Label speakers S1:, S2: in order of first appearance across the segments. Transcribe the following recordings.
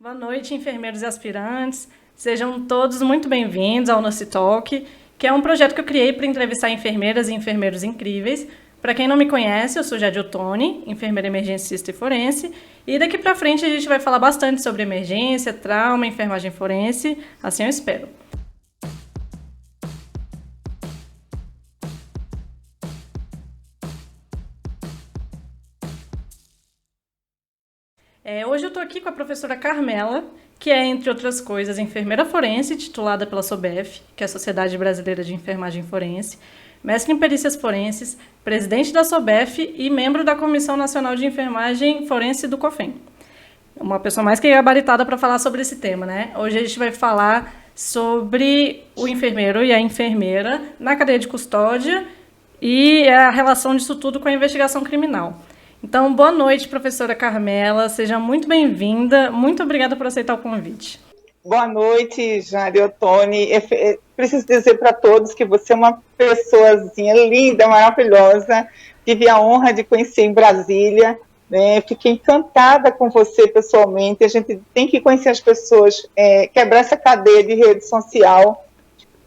S1: Boa noite, enfermeiros e aspirantes. Sejam todos muito bem-vindos ao Nurse Talk, que é um projeto que eu criei para entrevistar enfermeiras e enfermeiros incríveis. Para quem não me conhece, eu sou Jade Ottoni, enfermeira emergencista e forense, e daqui para frente a gente vai falar bastante sobre emergência, trauma, enfermagem forense, assim eu espero. Hoje eu estou aqui com a professora Carmela, que é, entre outras coisas, enfermeira forense, titulada pela SOBEF, que é a Sociedade Brasileira de Enfermagem Forense, mestre em perícias forenses, presidente da SOBEF e membro da Comissão Nacional de Enfermagem Forense do COFEN. Uma pessoa mais que gabaritada para falar sobre esse tema, né? Hoje a gente vai falar sobre o enfermeiro e a enfermeira na cadeia de custódia e a relação disso tudo com a investigação criminal. Então, boa noite, professora Carmela, seja muito bem-vinda, muito obrigada por aceitar o convite.
S2: Boa noite, Jade Ottoni. Preciso dizer para todos que você é uma pessoazinha linda, maravilhosa, tive a honra de conhecer em Brasília, né? Fiquei encantada com você pessoalmente, a gente tem que conhecer as pessoas, quebrar essa cadeia de rede social,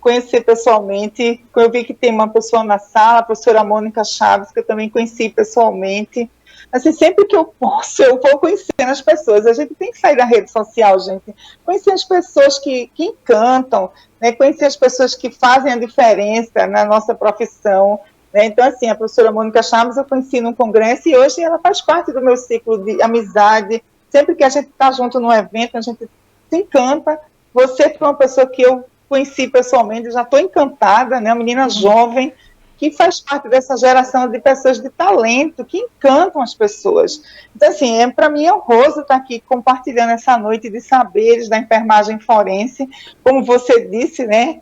S2: conhecer pessoalmente. Eu vi que tem uma pessoa na sala, a professora Mônica Chaves, que eu também conheci pessoalmente. Assim, sempre que eu posso, eu vou conhecendo as pessoas. A gente tem que sair da rede social, gente. Conhecer as pessoas que encantam, né? Conhecer as pessoas que fazem a diferença na nossa profissão, né? Então, assim, a professora Mônica Chaves eu conheci num congresso e hoje ela faz parte do meu ciclo de amizade. Sempre que a gente está junto num evento, a gente se encanta. Você foi uma pessoa que eu conheci pessoalmente, já estou encantada, né? Uma menina jovem, que faz parte dessa geração de pessoas de talento, que encantam as pessoas. Então, assim, para mim é honroso estar aqui compartilhando essa noite de saberes da enfermagem forense. Como você disse, né,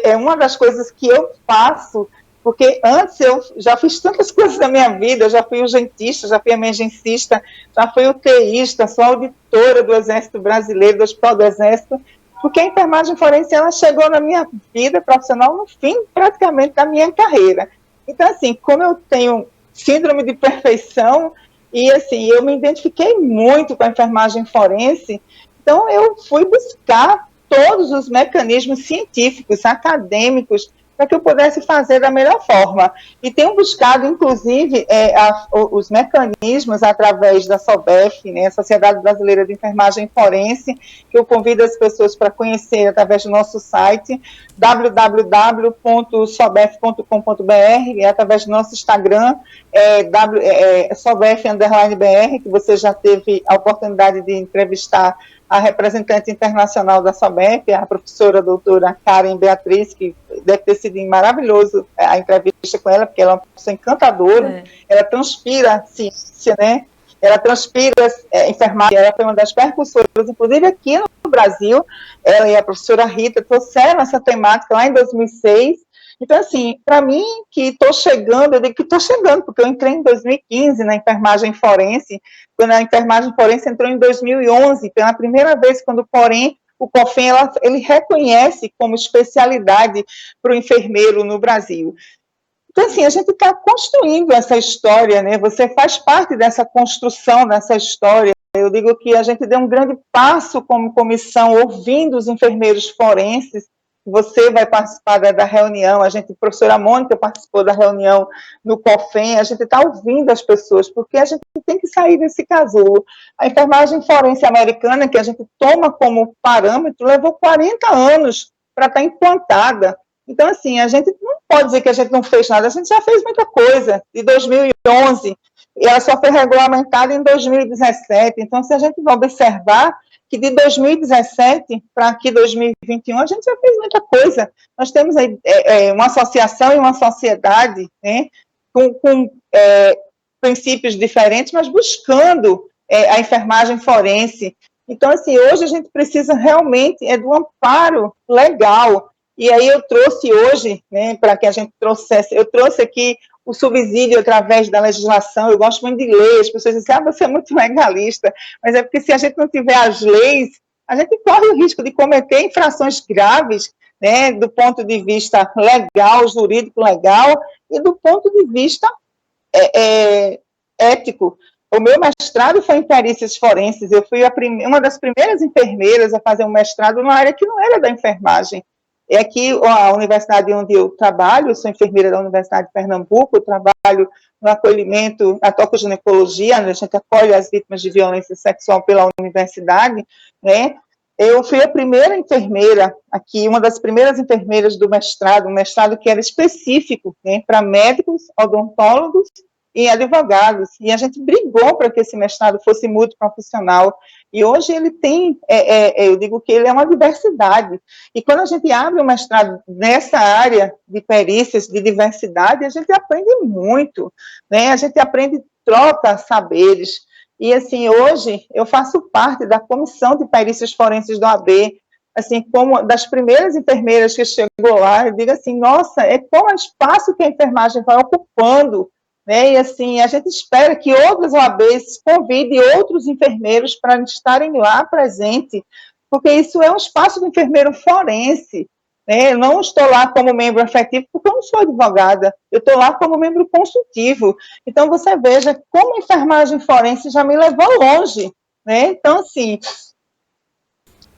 S2: é uma das coisas que eu faço, porque antes eu já fiz tantas coisas na minha vida, eu já fui urgentista, já fui emergencista, já fui UTIsta, sou auditora do Exército Brasileiro, do Hospital do Exército, porque a enfermagem forense ela chegou na minha vida profissional no fim, praticamente, da minha carreira. Então, assim, como eu tenho síndrome de perfeição, e assim, eu me identifiquei muito com a enfermagem forense, então eu fui buscar todos os mecanismos científicos, acadêmicos, para que eu pudesse fazer da melhor forma. E tenho buscado, inclusive, os mecanismos através da SOBEF, né, a Sociedade Brasileira de Enfermagem Forense, que eu convido as pessoas para conhecer através do nosso site, www.sobef.com.br, e através do nosso Instagram, SOBEF_BR, que você já teve a oportunidade de entrevistar a representante internacional da SOBEF, a professora doutora Karen Beatriz, que deve ter sido maravilhoso a entrevista com ela, porque ela é uma pessoa encantadora, ela transpira ciência, né? Ela transpira enfermagem, ela foi uma das percussoras, inclusive aqui no Brasil, ela e a professora Rita trouxeram essa temática lá em 2006. Então, assim, para mim, que estou chegando, eu digo que estou chegando, porque eu entrei em 2015 na enfermagem forense, quando a enfermagem forense entrou em 2011, pela primeira vez, quando, porém, o COFEN ele reconhece como especialidade para o enfermeiro no Brasil. Então, assim, a gente está construindo essa história, né? Você faz parte dessa construção dessa história. Eu digo que a gente deu um grande passo como comissão, ouvindo os enfermeiros forenses. Você vai participar da reunião, a professora Mônica participou da reunião no COFEN, a gente está ouvindo as pessoas, porque a gente tem que sair desse casulo. A enfermagem forense americana, que a gente toma como parâmetro, levou 40 anos para estar implantada. Então, assim, a gente não pode dizer que a gente não fez nada, a gente já fez muita coisa, de 2011, e ela só foi regulamentada em 2017. Então, se a gente vai observar que de 2017 para aqui 2021, a gente já fez muita coisa. Nós temos aí uma associação e uma sociedade, né, com princípios diferentes, mas buscando a enfermagem forense. Então, assim, hoje a gente precisa realmente de um amparo legal. E aí eu trouxe hoje, né, para que a gente trouxesse, eu trouxe aqui o subsídio através da legislação. Eu gosto muito de ler, as pessoas dizem, você é muito legalista, mas é porque se a gente não tiver as leis, a gente corre o risco de cometer infrações graves, né, do ponto de vista legal, jurídico legal, e do ponto de vista ético. O meu mestrado foi em perícias forenses, eu fui uma das primeiras enfermeiras a fazer um mestrado numa área que não era da enfermagem. É aqui a universidade onde eu trabalho, eu sou enfermeira da Universidade de Pernambuco, eu trabalho no acolhimento, na tocoginecologia, a gente acolhe as vítimas de violência sexual pela universidade, né? Eu fui a primeira enfermeira aqui, uma das primeiras enfermeiras do mestrado, um mestrado que era específico, né, para médicos, odontólogos e advogados, e a gente brigou para que esse mestrado fosse multiprofissional, e hoje ele tem, eu digo que ele é uma diversidade, e quando a gente abre um mestrado nessa área de perícias, de diversidade, a gente aprende muito, né, a gente aprende, troca saberes, e assim, hoje eu faço parte da comissão de perícias forenses do AB, assim, como das primeiras enfermeiras que chegou lá, eu digo assim, nossa, é como espaço que a enfermagem vai ocupando, né? E assim, a gente espera que outras OABs convidem outros enfermeiros para estarem lá presentes, porque isso é um espaço do enfermeiro forense, né? Eu não estou lá como membro efetivo, porque eu não sou advogada, eu estou lá como membro consultivo. Então, você veja como a enfermagem forense já me levou longe, né? Então, assim,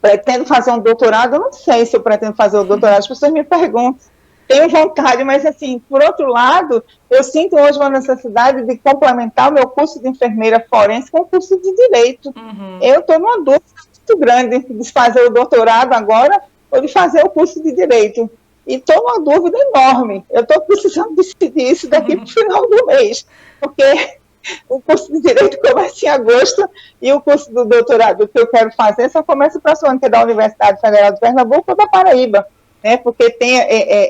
S2: pretendo fazer um doutorado, eu não sei se eu pretendo fazer o doutorado, as pessoas me perguntam, tenho vontade, mas assim, por outro lado, eu sinto hoje uma necessidade de complementar o meu curso de enfermeira forense com o curso de direito. Eu estou numa dúvida muito grande de fazer o doutorado agora ou de fazer o curso de direito. E estou numa dúvida enorme. Eu estou precisando decidir isso daqui para o final do mês, porque o curso de Direito começa em agosto e o curso do doutorado que eu quero fazer só começa o próximo ano, que é da Universidade Federal de Pernambuco ou da Paraíba, né, porque tem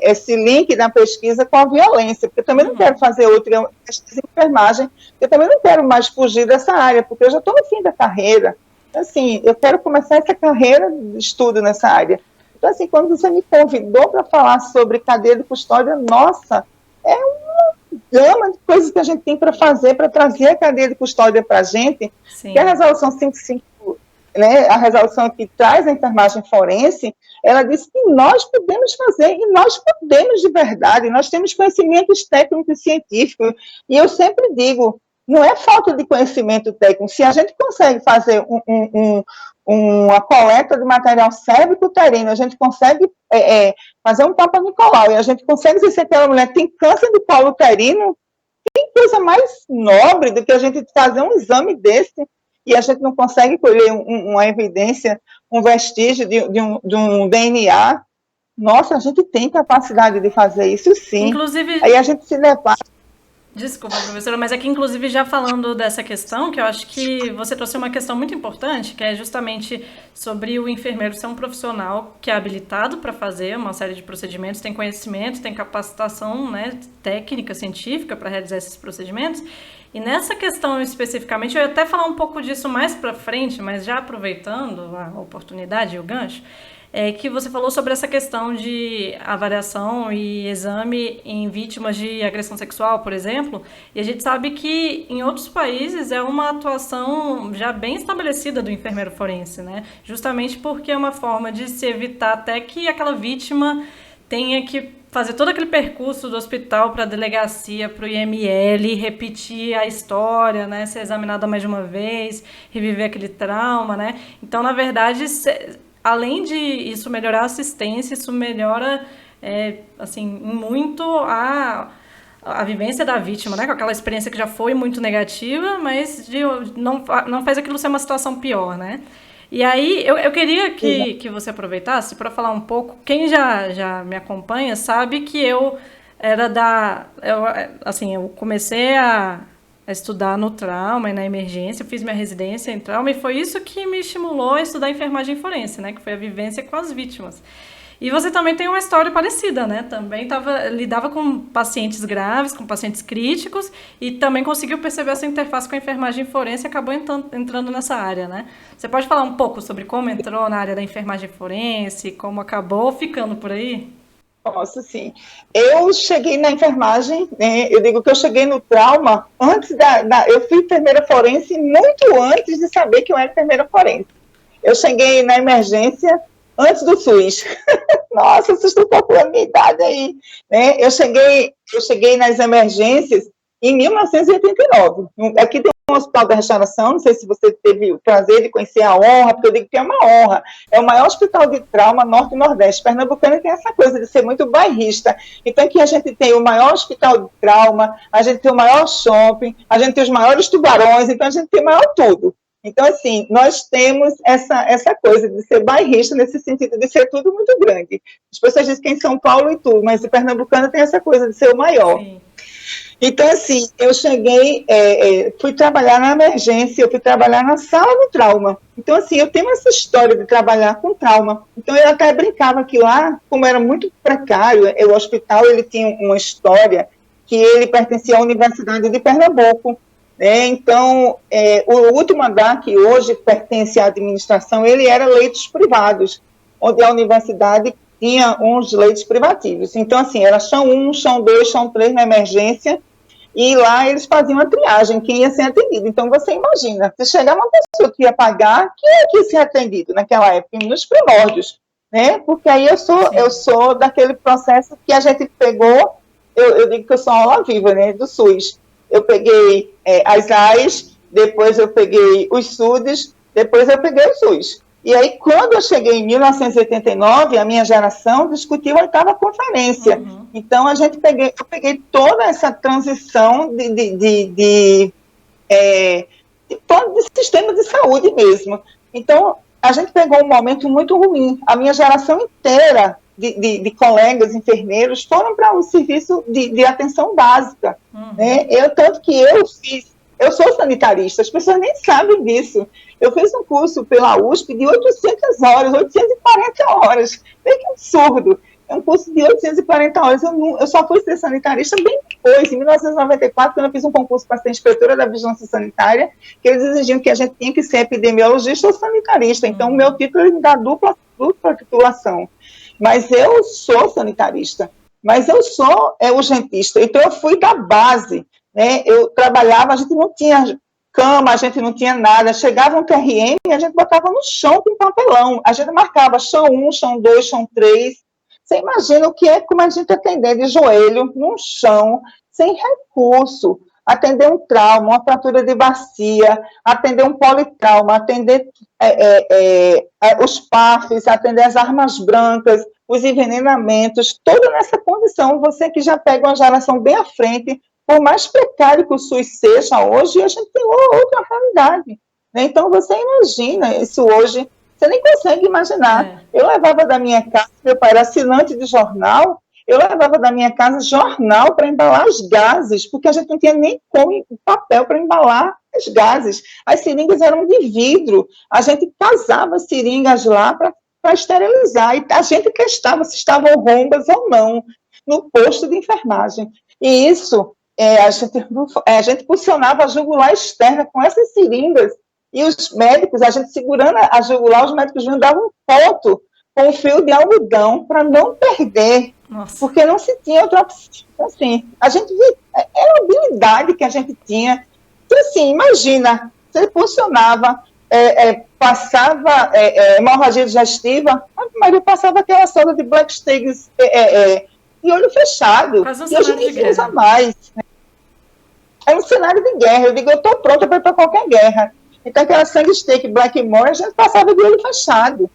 S2: esse link na pesquisa com a violência, porque eu também não quero fazer outra pesquisa em enfermagem, eu também não quero mais fugir dessa área, porque eu já estou no fim da carreira, assim, eu quero começar essa carreira de estudo nessa área. Então, assim, quando você me convidou para falar sobre cadeia de custódia, nossa, é uma gama de coisas que a gente tem para fazer, para trazer a cadeia de custódia para a gente, que a resolução 55, né, a resolução que traz a enfermagem forense, ela diz que nós podemos fazer, e nós podemos de verdade, nós temos conhecimentos técnicos e científicos, e eu sempre digo, não é falta de conhecimento técnico, se a gente consegue fazer uma coleta de material cérvico-uterino, a gente consegue fazer um Papa Nicolau, e a gente consegue dizer se aquela mulher tem câncer de colo uterino, tem coisa mais nobre do que a gente fazer um exame desse, e a gente não consegue colher uma evidência, um vestígio de um DNA. Nossa, a gente tem capacidade de fazer isso sim.
S1: Inclusive,
S2: aí a gente se depara.
S1: Desculpa, professora, mas aqui, inclusive, já falando dessa questão, que eu acho que você trouxe uma questão muito importante, que é justamente sobre o enfermeiro ser um profissional que é habilitado para fazer uma série de procedimentos, tem conhecimento, tem capacitação, né, técnica, científica para realizar esses procedimentos. E nessa questão especificamente, eu ia até falar um pouco disso mais para frente, mas já aproveitando a oportunidade e o gancho, que você falou sobre essa questão de avaliação e exame em vítimas de agressão sexual, por exemplo, e a gente sabe que em outros países é uma atuação já bem estabelecida do enfermeiro forense, né? Justamente porque é uma forma de se evitar até que aquela vítima tenha que fazer todo aquele percurso do hospital para a delegacia, para o IML, repetir a história, né? Ser examinada mais de uma vez, reviver aquele trauma, né? Então, na verdade, além de isso melhorar a assistência, isso melhora, assim, muito a vivência da vítima, né? Com aquela experiência que já foi muito negativa, mas não faz aquilo ser uma situação pior, né? E aí, eu queria que você aproveitasse para falar um pouco, quem já me acompanha sabe que eu era eu comecei a estudar no trauma e na emergência, eu fiz minha residência em trauma e foi isso que me estimulou a estudar enfermagem forense, né, que foi a vivência com as vítimas. E você também tem uma história parecida, né, também lidava com pacientes graves, com pacientes críticos e também conseguiu perceber essa interface com a enfermagem forense e acabou entrando nessa área, né. Você pode falar um pouco sobre como entrou na área da enfermagem forense, como acabou ficando por aí?
S2: Posso, sim. Eu cheguei na enfermagem, né, eu digo que eu cheguei no trauma antes eu fui enfermeira forense muito antes de saber que eu era enfermeira forense. Eu cheguei na emergência antes do SUS. Nossa, vocês estão calculando a minha idade aí. Né? Eu cheguei nas emergências em 1989. Aqui tem um Hospital da Restauração, não sei se você teve o prazer de conhecer a honra, porque eu digo que é uma honra. É o maior hospital de trauma Norte e Nordeste. Pernambucano tem essa coisa de ser muito bairrista. Então, aqui a gente tem o maior hospital de trauma, a gente tem o maior shopping, a gente tem os maiores tubarões, então a gente tem o maior tudo. Então, assim, nós temos essa coisa de ser bairrista, nesse sentido de ser tudo muito grande. As pessoas dizem que em São Paulo e tudo, mas o Pernambucano tem essa coisa de ser o maior. Sim. Então, assim, eu cheguei, fui trabalhar na emergência, eu fui trabalhar na sala do trauma. Então, assim, eu tenho essa história de trabalhar com trauma. Então, eu até brincava que lá, como era muito precário, o hospital, ele tinha uma história que ele pertencia à Universidade de Pernambuco. Então, o último andar, que hoje pertence à administração, ele era leitos privados, onde a universidade tinha uns leitos privativos. Então, assim, era chão 1, chão 2, chão 3 na emergência, e lá eles faziam a triagem, quem ia ser atendido. Então, você imagina, se chegar uma pessoa que ia pagar, quem é que ia ser atendido naquela época? Nos primórdios, né? Porque aí eu sou daquele processo que a gente pegou, eu digo que eu sou aula viva, né, do SUS. Eu peguei as AIs, depois eu peguei os SUDs, depois eu peguei o SUS. E aí, quando eu cheguei em 1989, a minha geração discutiu a 8ª conferência. Uhum. Então, eu peguei toda essa transição de sistema de saúde mesmo. Então, a gente pegou um momento muito ruim. A minha geração inteira de colegas enfermeiros foram para o serviço de atenção básica. Uhum. Né? Tanto que eu sou sanitarista, as pessoas nem sabem disso. Eu fiz um curso pela USP de 800 horas, 840 horas. Vê que absurdo. É um curso de 840 horas. Eu só fui ser sanitarista bem depois, em 1994, quando eu fiz um concurso para ser inspetora da vigilância sanitária, que eles exigiam que a gente tinha que ser epidemiologista ou sanitarista. Então, o meu título me dá dupla titulação. Mas eu sou sanitarista, mas eu sou urgentista. Então, eu fui da base. Né? Eu trabalhava, a gente não tinha cama, a gente não tinha nada. Chegava um TRM e a gente botava no chão com papelão. A gente marcava chão 1, chão 2, chão 3. Você imagina o que é como a gente atender de joelho, num chão, sem recurso. Atender um trauma, uma fratura de bacia, atender um politrauma, atender os PAFs, atender as armas brancas, os envenenamentos, toda nessa condição. Você que já pega uma geração bem à frente, por mais precário que o SUS seja hoje, a gente tem outra realidade. Né? Então, você imagina isso hoje, você nem consegue imaginar. Eu levava da minha casa, meu pai era assinante de jornal, eu levava da minha casa jornal para embalar os gases, porque a gente não tinha nem como papel para embalar os gases. As seringas eram de vidro, a gente casava as lá para esterilizar, e a gente testava se estavam rombas ou não, no posto de enfermagem. E isso... a gente funcionava a jugular externa com essas seringas, e os médicos, a gente segurando a jugular, os médicos vinham dar um ponto com um fio de algodão para não perder. Nossa. Porque não se tinha outra opção. Assim, a gente era uma habilidade que a gente tinha. Então, assim, imagina, você funcionava, passava hemorragia digestiva, mas eu passava aquela soda de Black Stags e olho fechado. E hoje ninguém usa mais. Né? É um cenário de guerra. Eu digo, eu estou pronta para ir para qualquer guerra. Então, aquela sangue steak Blackmore, a gente passava de olho fechado.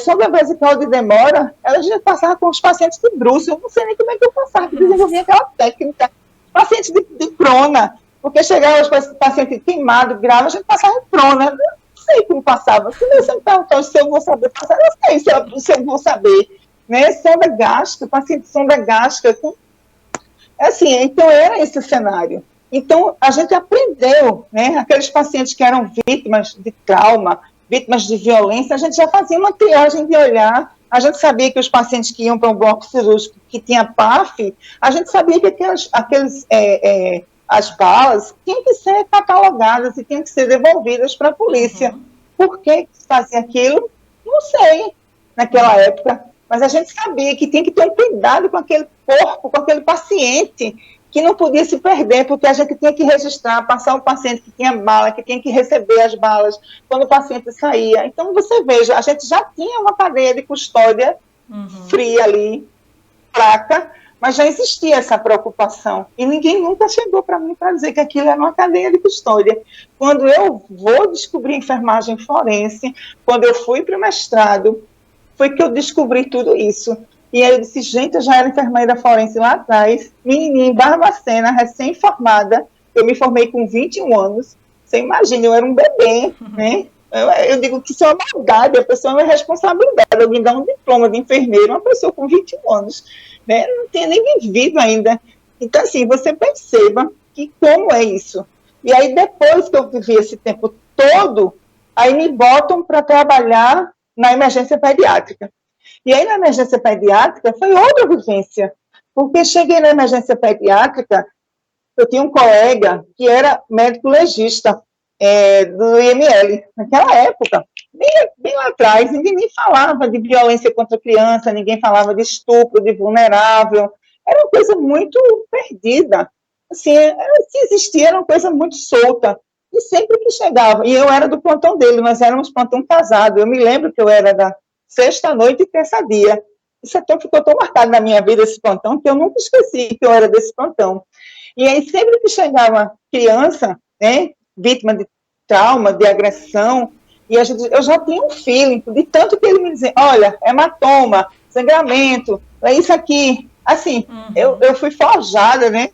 S2: Sobre a vesical de demora, a gente passava com os pacientes de bruxo. Eu não sei nem como é que eu passava, que desenvolvia aquela técnica. Pacientes de prona, porque chegava os pacientes queimados, grave, a gente passava em prona. Eu não sei como passava. Se você me perguntou se eu vou saber passar, eu não sei se eu vou saber. Né? Sonda gástrica, paciente de sonda gástrica. Assim, então era esse o cenário. Então, a gente aprendeu, né? Aqueles pacientes que eram vítimas de trauma, vítimas de violência, a gente já fazia uma triagem de olhar. A gente sabia que os pacientes que iam para um bloco cirúrgico que tinha PAF, a gente sabia que as balas tinham que ser catalogadas e tinham que ser devolvidas para a polícia. Uhum. Por que fazia aquilo? Não sei, naquela época. Mas a gente sabia que tinha que ter um cuidado com aquele corpo, com aquele paciente, que não podia se perder, porque a gente tinha que registrar, passar o paciente que tinha bala, que tinha que receber as balas quando o paciente saía. Então, você veja, a gente já tinha uma cadeia de custódia fria ali, fraca, mas já existia essa preocupação, e ninguém nunca chegou para mim para dizer que aquilo era uma cadeia de custódia. Quando eu vou descobrir enfermagem forense, quando eu fui para o mestrado, foi que eu descobri tudo isso. E aí eu disse, gente, eu já era enfermeira forense lá atrás, menininha em Barbacena, recém-formada, eu me formei com 21 anos, você imagina, eu era um bebê, né? Eu digo que isso é uma maldade, a pessoa é uma responsabilidade, alguém dá um diploma de enfermeiro, uma pessoa com 21 anos, né? Não tinha nem vivido ainda. Então, assim, você perceba que como é isso. E aí, depois que eu vivi esse tempo todo, aí me botam para trabalhar na emergência pediátrica. E aí, na emergência pediátrica, foi outra vivência, porque cheguei na emergência pediátrica, eu tinha um colega que era médico legista do IML, naquela época, bem lá atrás, ninguém nem falava de violência contra a criança, ninguém falava de estupro, de vulnerável, era uma coisa muito perdida, assim, se existia, era uma coisa muito solta, e sempre que chegava, e eu era do plantão dele, nós éramos plantão casado, eu me lembro que eu era da sexta-noite e terça-dia, isso ficou tão marcado na minha vida, esse plantão, que eu nunca esqueci que eu era desse plantão. E aí, sempre que chegava criança, né, vítima de trauma, de agressão, e eu já tinha um feeling, de tanto que ele me dizia, olha, hematoma, sangramento, é isso aqui. Assim, eu fui forjada, né,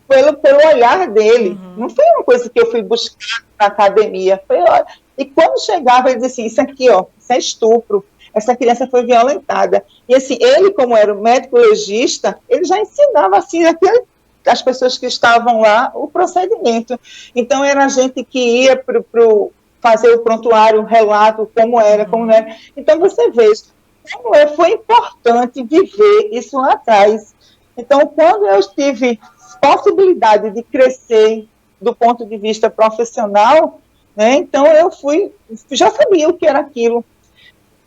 S2: pelo olhar dele. Não foi uma coisa que eu fui buscar na academia. E quando chegava, ele dizia assim, isso aqui, ó, isso é estupro, essa criança foi violentada. E assim, ele, como era o médico legista, ele já ensinava assim, as pessoas que estavam lá, o procedimento. Então, era a gente que ia para fazer o prontuário, o relato, como era, como não era. Então, você vê, foi importante viver isso lá atrás. Então, quando eu tive possibilidade de crescer do ponto de vista profissional, né, então já sabia o que era aquilo.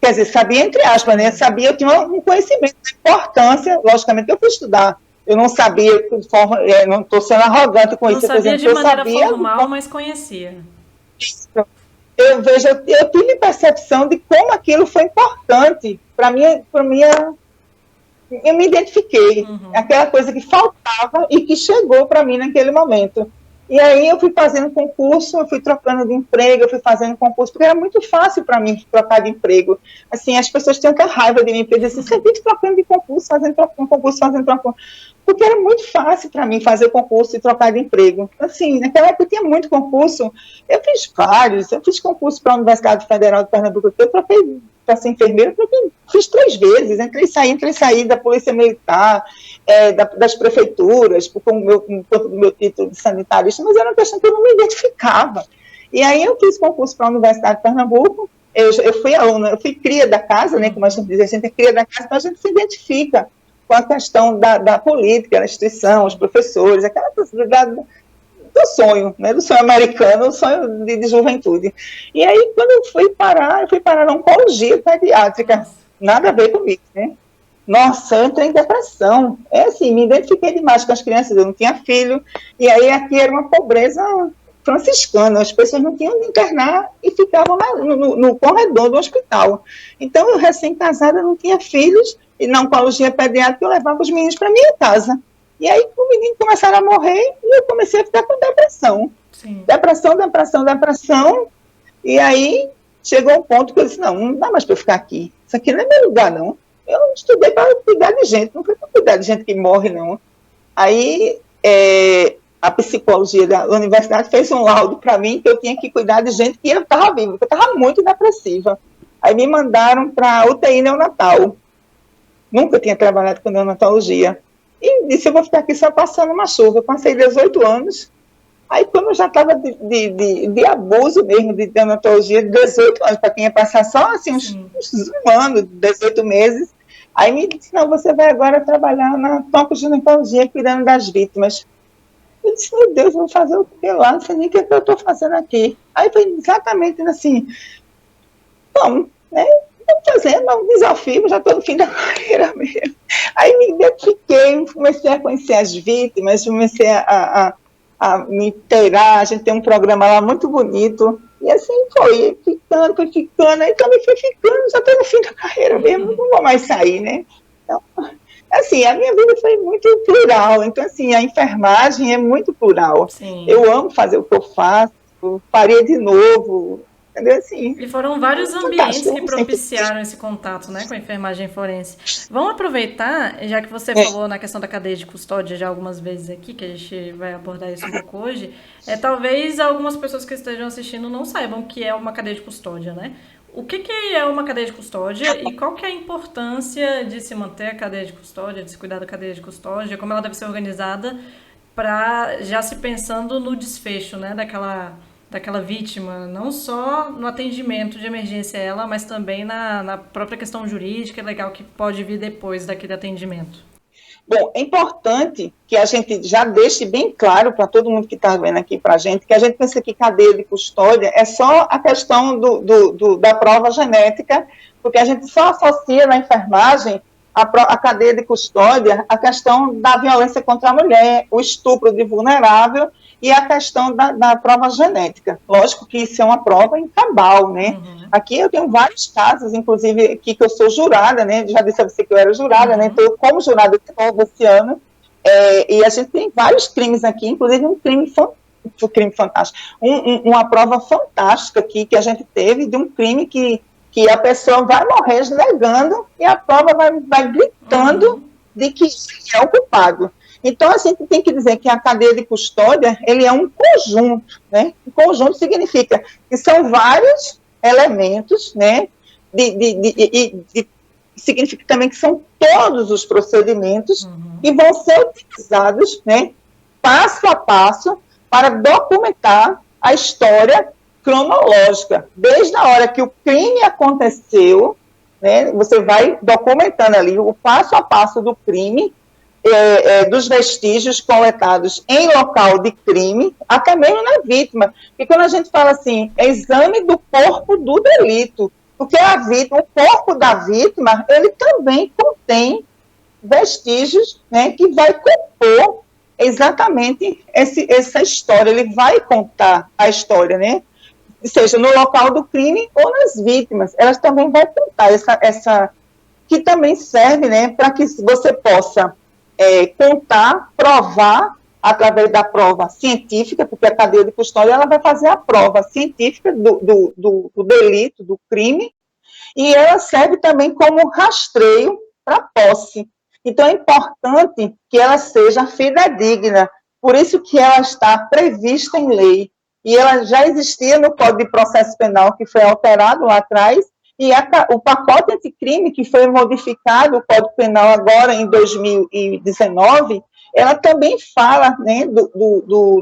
S2: Quer dizer, sabia entre aspas, né? Sabia, eu tinha um conhecimento da importância, logicamente, eu fui estudar. Eu não sabia, não estou sendo arrogante com
S1: não
S2: isso.
S1: Não sabia de maneira
S2: sabia,
S1: formal, mas conhecia.
S2: Eu tive percepção de como aquilo foi importante para minha eu me identifiquei, aquela coisa que faltava e que chegou para mim naquele momento. E aí eu fui fazendo concurso, eu fui trocando de emprego, eu fui fazendo concurso, porque era muito fácil para mim trocar de emprego. Assim, as pessoas tinham até raiva de mim, porque diziam assim, você vive trocando de concurso, fazendo concurso, porque era muito fácil para mim fazer concurso e trocar de emprego. Assim, naquela época eu tinha muito concurso, eu fiz vários, eu fiz concurso para a Universidade Federal de Pernambuco, eu troquei para ser enfermeira, fiz 3 vezes, entrei e saí da Polícia Militar, das prefeituras, por conta do meu título de sanitarista, mas era uma questão que eu não me identificava. E aí eu fiz concurso para a Universidade de Pernambuco, eu fui aluna, eu fui cria da casa, né, como a gente diz, a gente é cria da casa, então a gente se identifica com a questão da política, da instituição, os professores, aquela possibilidade do sonho, né, do sonho americano, do sonho de juventude. E aí, quando eu fui parar na oncologia pediátrica, nada a ver comigo, né? Nossa, eu entrei em depressão. Assim, me identifiquei demais com as crianças, eu não tinha filho, e aí aqui era uma pobreza franciscana, as pessoas não tinham de internar e ficavam no corredor do hospital. Então, eu recém-casada, não tinha filhos, e na oncologia pediátrica eu levava os meninos para minha casa. E aí, os meninos começaram a morrer e eu comecei a ficar com depressão. Sim. Depressão. E aí, chegou um ponto que eu disse, não dá mais para eu ficar aqui. Isso aqui não é meu lugar, não. Eu estudei para cuidar de gente, não foi para cuidar de gente que morre, não. Aí, a psicologia da universidade fez um laudo para mim que eu tinha que cuidar de gente que estava viva, porque eu estava muito depressiva. Aí me mandaram para a UTI neonatal. Nunca tinha trabalhado com neonatologia. E disse, eu vou ficar aqui só passando uma chuva. Eu passei 18 anos. Aí, quando eu já estava de abuso mesmo, de neonatologia, de 18 anos, para quem ia passar só assim, um ano, 18 meses, aí me disse, não, você vai agora trabalhar na ginecologia, cuidando das vítimas. Eu disse, meu Deus, vou fazer o que lá? Não sei nem o que eu estou fazendo aqui. Aí foi exatamente assim, vamos, né? Estou fazendo um desafio, já estou no fim da carreira mesmo. Aí me identifiquei, comecei a conhecer as vítimas, comecei a me inteirar, a gente tem um programa lá muito bonito, e assim foi ficando, aí também foi ficando, já estou no fim da carreira mesmo, não vou mais sair, né? Então, Assim, a minha vida foi muito plural, então, assim, a enfermagem é muito plural.
S1: Sim.
S2: Eu amo fazer o que eu faço, faria de novo, entendeu? Assim,
S1: E foram vários ambientes
S2: fantástico,
S1: que
S2: eu sempre...
S1: propiciaram esse contato, né, com a enfermagem forense. Vamos aproveitar, já que você
S2: É,
S1: falou na questão da cadeia de custódia já algumas vezes aqui, que a gente vai abordar isso um pouco hoje, talvez algumas pessoas que estejam assistindo não saibam o que é uma cadeia de custódia, né? O que é uma cadeia de custódia e qual que é a importância de se manter a cadeia de custódia, de se cuidar da cadeia de custódia, como ela deve ser organizada para já se pensando no desfecho, né, daquela vítima, não só no atendimento de emergência ela, mas também na própria questão jurídica e legal que pode vir depois daquele atendimento.
S2: bom, é importante que a gente já deixe bem claro para todo mundo que está vendo aqui para a gente, que a gente pensa que cadeia de custódia é só a questão da prova genética, porque a gente só associa na enfermagem a cadeia de custódia a questão da violência contra a mulher, o estupro de vulnerável e a questão da prova genética. Lógico que isso é uma prova em cabal, né?
S1: Uhum.
S2: Aqui eu tenho vários casos, inclusive aqui que eu sou jurada, né? Já disse a você que eu era jurada, né? Então, como jurada esse ano, e a gente tem vários crimes aqui, inclusive um crime fantástico, uma prova fantástica aqui que a gente teve de um crime que a pessoa vai morrer negando e a prova vai gritando de que é o culpado. Então, a gente tem que dizer que a cadeia de custódia, ele é um conjunto, né? Um conjunto significa que são vários elementos, né? Significa também que são todos os procedimentos que vão ser utilizados, né? Passo a passo, para documentar a história cronológica, desde a hora que o crime aconteceu, né? Você vai documentando ali o passo a passo do crime, dos vestígios coletados em local de crime, até mesmo na vítima. E quando a gente fala assim, exame do corpo do delito, porque o corpo da vítima, ele também contém vestígios, né, que vai compor exatamente essa história, ele vai contar a história, né? Seja no local do crime ou nas vítimas, elas também vão contar essa que também serve, né, para que você possa contar, provar, através da prova científica, porque a cadeia de custódia ela vai fazer a prova científica do delito, do crime, e ela serve também como rastreio para posse. Então, é importante que ela seja fidedigna, por isso que ela está prevista em lei, e ela já existia no Código de Processo Penal, que foi alterado lá atrás, e o pacote anticrime, que foi modificado, o Código Penal agora em 2019, ela também fala, né,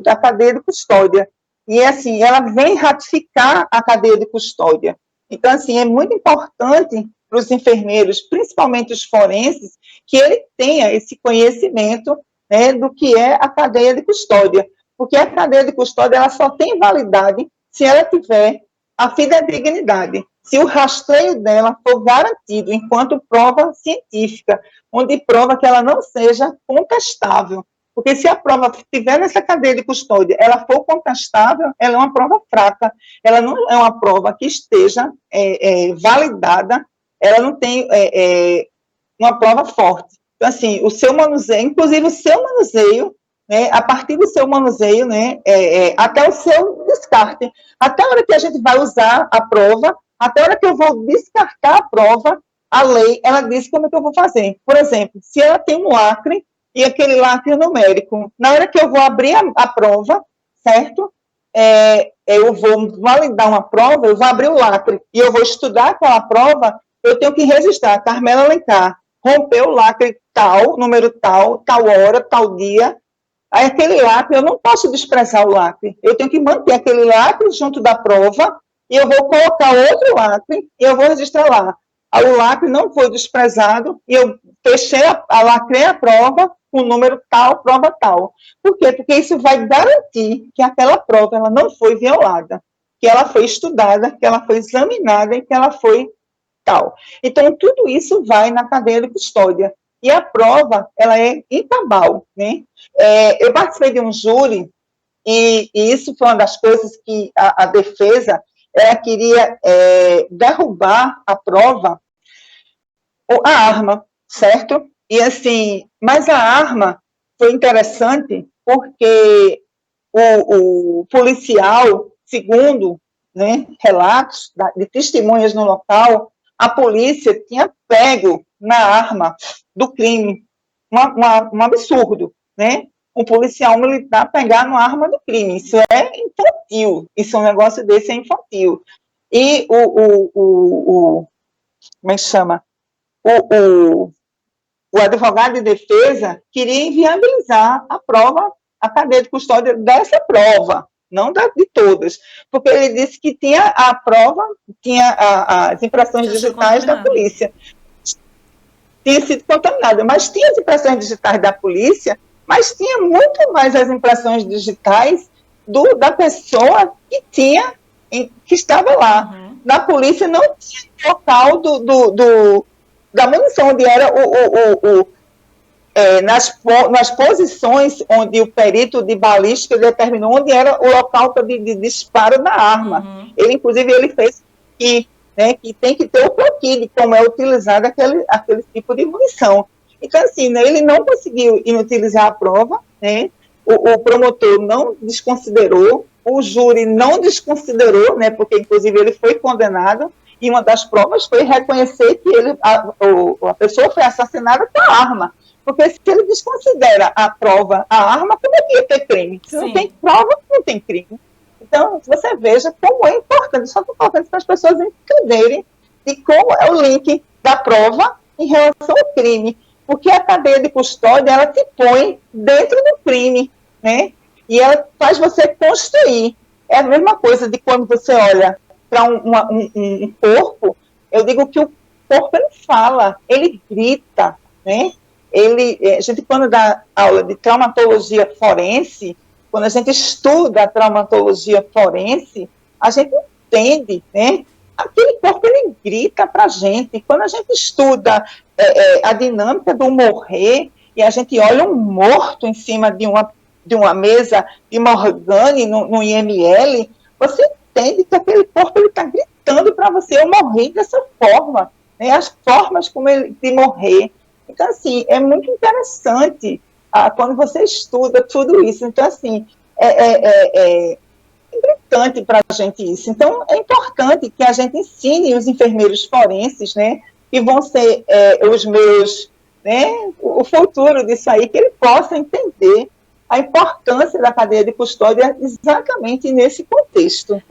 S2: da cadeia de custódia. E, assim, ela vem ratificar a cadeia de custódia. Então, assim, é muito importante para os enfermeiros, principalmente os forenses, que ele tenha esse conhecimento, né, do que é a cadeia de custódia. Porque a cadeia de custódia ela só tem validade se ela tiver a fidedignidade, se o rastreio dela for garantido enquanto prova científica, onde prova que ela não seja contestável. Porque se a prova estiver nessa cadeia de custódia, ela for contestável, ela é uma prova fraca, ela não é uma prova que esteja validada, ela não tem uma prova forte. Então, assim, o seu manuseio, inclusive o seu manuseio, né, a partir do seu manuseio, né, até o seu descarte, até a hora que a gente vai usar a prova, até a hora que eu vou descartar a prova, a lei, ela diz como é que eu vou fazer. Por exemplo, se ela tem um lacre, e aquele lacre numérico, na hora que eu vou abrir a prova, certo? Eu vou validar uma prova, eu vou abrir o lacre, e eu vou estudar aquela prova, eu tenho que registrar, Carmela Alencar, rompeu o lacre tal, número tal, tal hora, tal dia. Aí aquele lacre, eu não posso desprezar o lacre. Eu tenho que manter aquele lacre junto da prova e eu vou colocar outro lacre e eu vou registrar lá. Aí o lacre não foi desprezado e eu fechei lacrei a prova com o número tal, prova tal. Por quê? Porque isso vai garantir que aquela prova ela não foi violada, que ela foi estudada, que ela foi examinada e que ela foi tal. Então, tudo isso vai na cadeia de custódia. E a prova, ela é incabal, né? Eu participei de um júri, e isso foi uma das coisas que a defesa ela queria derrubar a prova, a arma, certo? E assim, mas a arma foi interessante porque o policial, segundo, né, relatos de testemunhas no local, a polícia tinha pego na arma do crime. Um absurdo, né? Um policial militar pegar na arma do crime. Isso é infantil. Isso é um negócio desse, é infantil. E como é que chama? O advogado de defesa queria inviabilizar a prova, a cadeia de custódia dessa prova, não de todas, porque ele disse que tinha a prova, tinha as impressões digitais da polícia, tinha sido contaminada, mas tinha as impressões digitais da polícia, mas tinha muito mais as impressões digitais da pessoa que estava lá. Uhum. Na polícia não tinha local da munição, onde era nas posições onde o perito de balística determinou onde era o local de disparo da arma. Uhum. Ele fez que tem que ter o croquis de como é utilizado aquele tipo de munição. Então, assim, né, ele não conseguiu inutilizar a prova, né, o promotor não desconsiderou, o júri não desconsiderou, né, porque, inclusive, ele foi condenado, e uma das provas foi reconhecer que a pessoa foi assassinada com a arma. Porque se ele desconsidera a prova, a arma, como é que ia ter crime? Se não tem prova, não tem crime. Então, você veja como é importante, só que é importante para as pessoas entenderem de como é o link da prova em relação ao crime. Porque a cadeia de custódia, ela te põe dentro do crime, né? E ela faz você construir. É a mesma coisa de quando você olha para um corpo, eu digo que o corpo, ele fala, ele grita, né? A gente, quando dá aula de traumatologia forense, quando a gente estuda a traumatologia forense, a gente entende, né? Aquele corpo, ele grita para a gente. Quando a gente estuda a dinâmica do morrer, e a gente olha um morto em cima de uma mesa de Morgane no IML, você entende que aquele corpo está gritando para você: eu morri dessa forma, né? As formas como de morrer. Então, assim, é muito interessante quando você estuda tudo isso. Então, assim, é importante para a gente isso. Então, é importante que a gente ensine os enfermeiros forenses, né, que vão ser os meus, né, o futuro disso aí, que ele possa entender a importância da cadeia de custódia exatamente nesse contexto.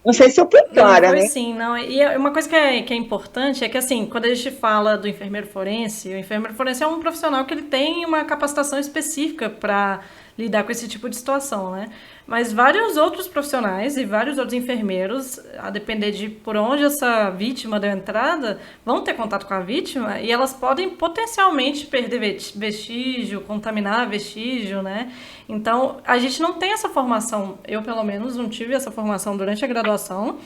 S2: Não sei se eu fui clara,
S1: foi,
S2: né?
S1: Sim, não. E uma coisa que é importante é que, assim, quando a gente fala do enfermeiro forense, o enfermeiro forense é um profissional que ele tem uma capacitação específica para lidar com esse tipo de situação, né? Mas vários outros profissionais e vários outros enfermeiros, a depender de por onde essa vítima deu entrada, vão ter contato com a vítima e elas podem potencialmente perder vestígio, contaminar vestígio, né? Então, a gente não tem essa formação, eu pelo menos não tive essa formação durante a graduação,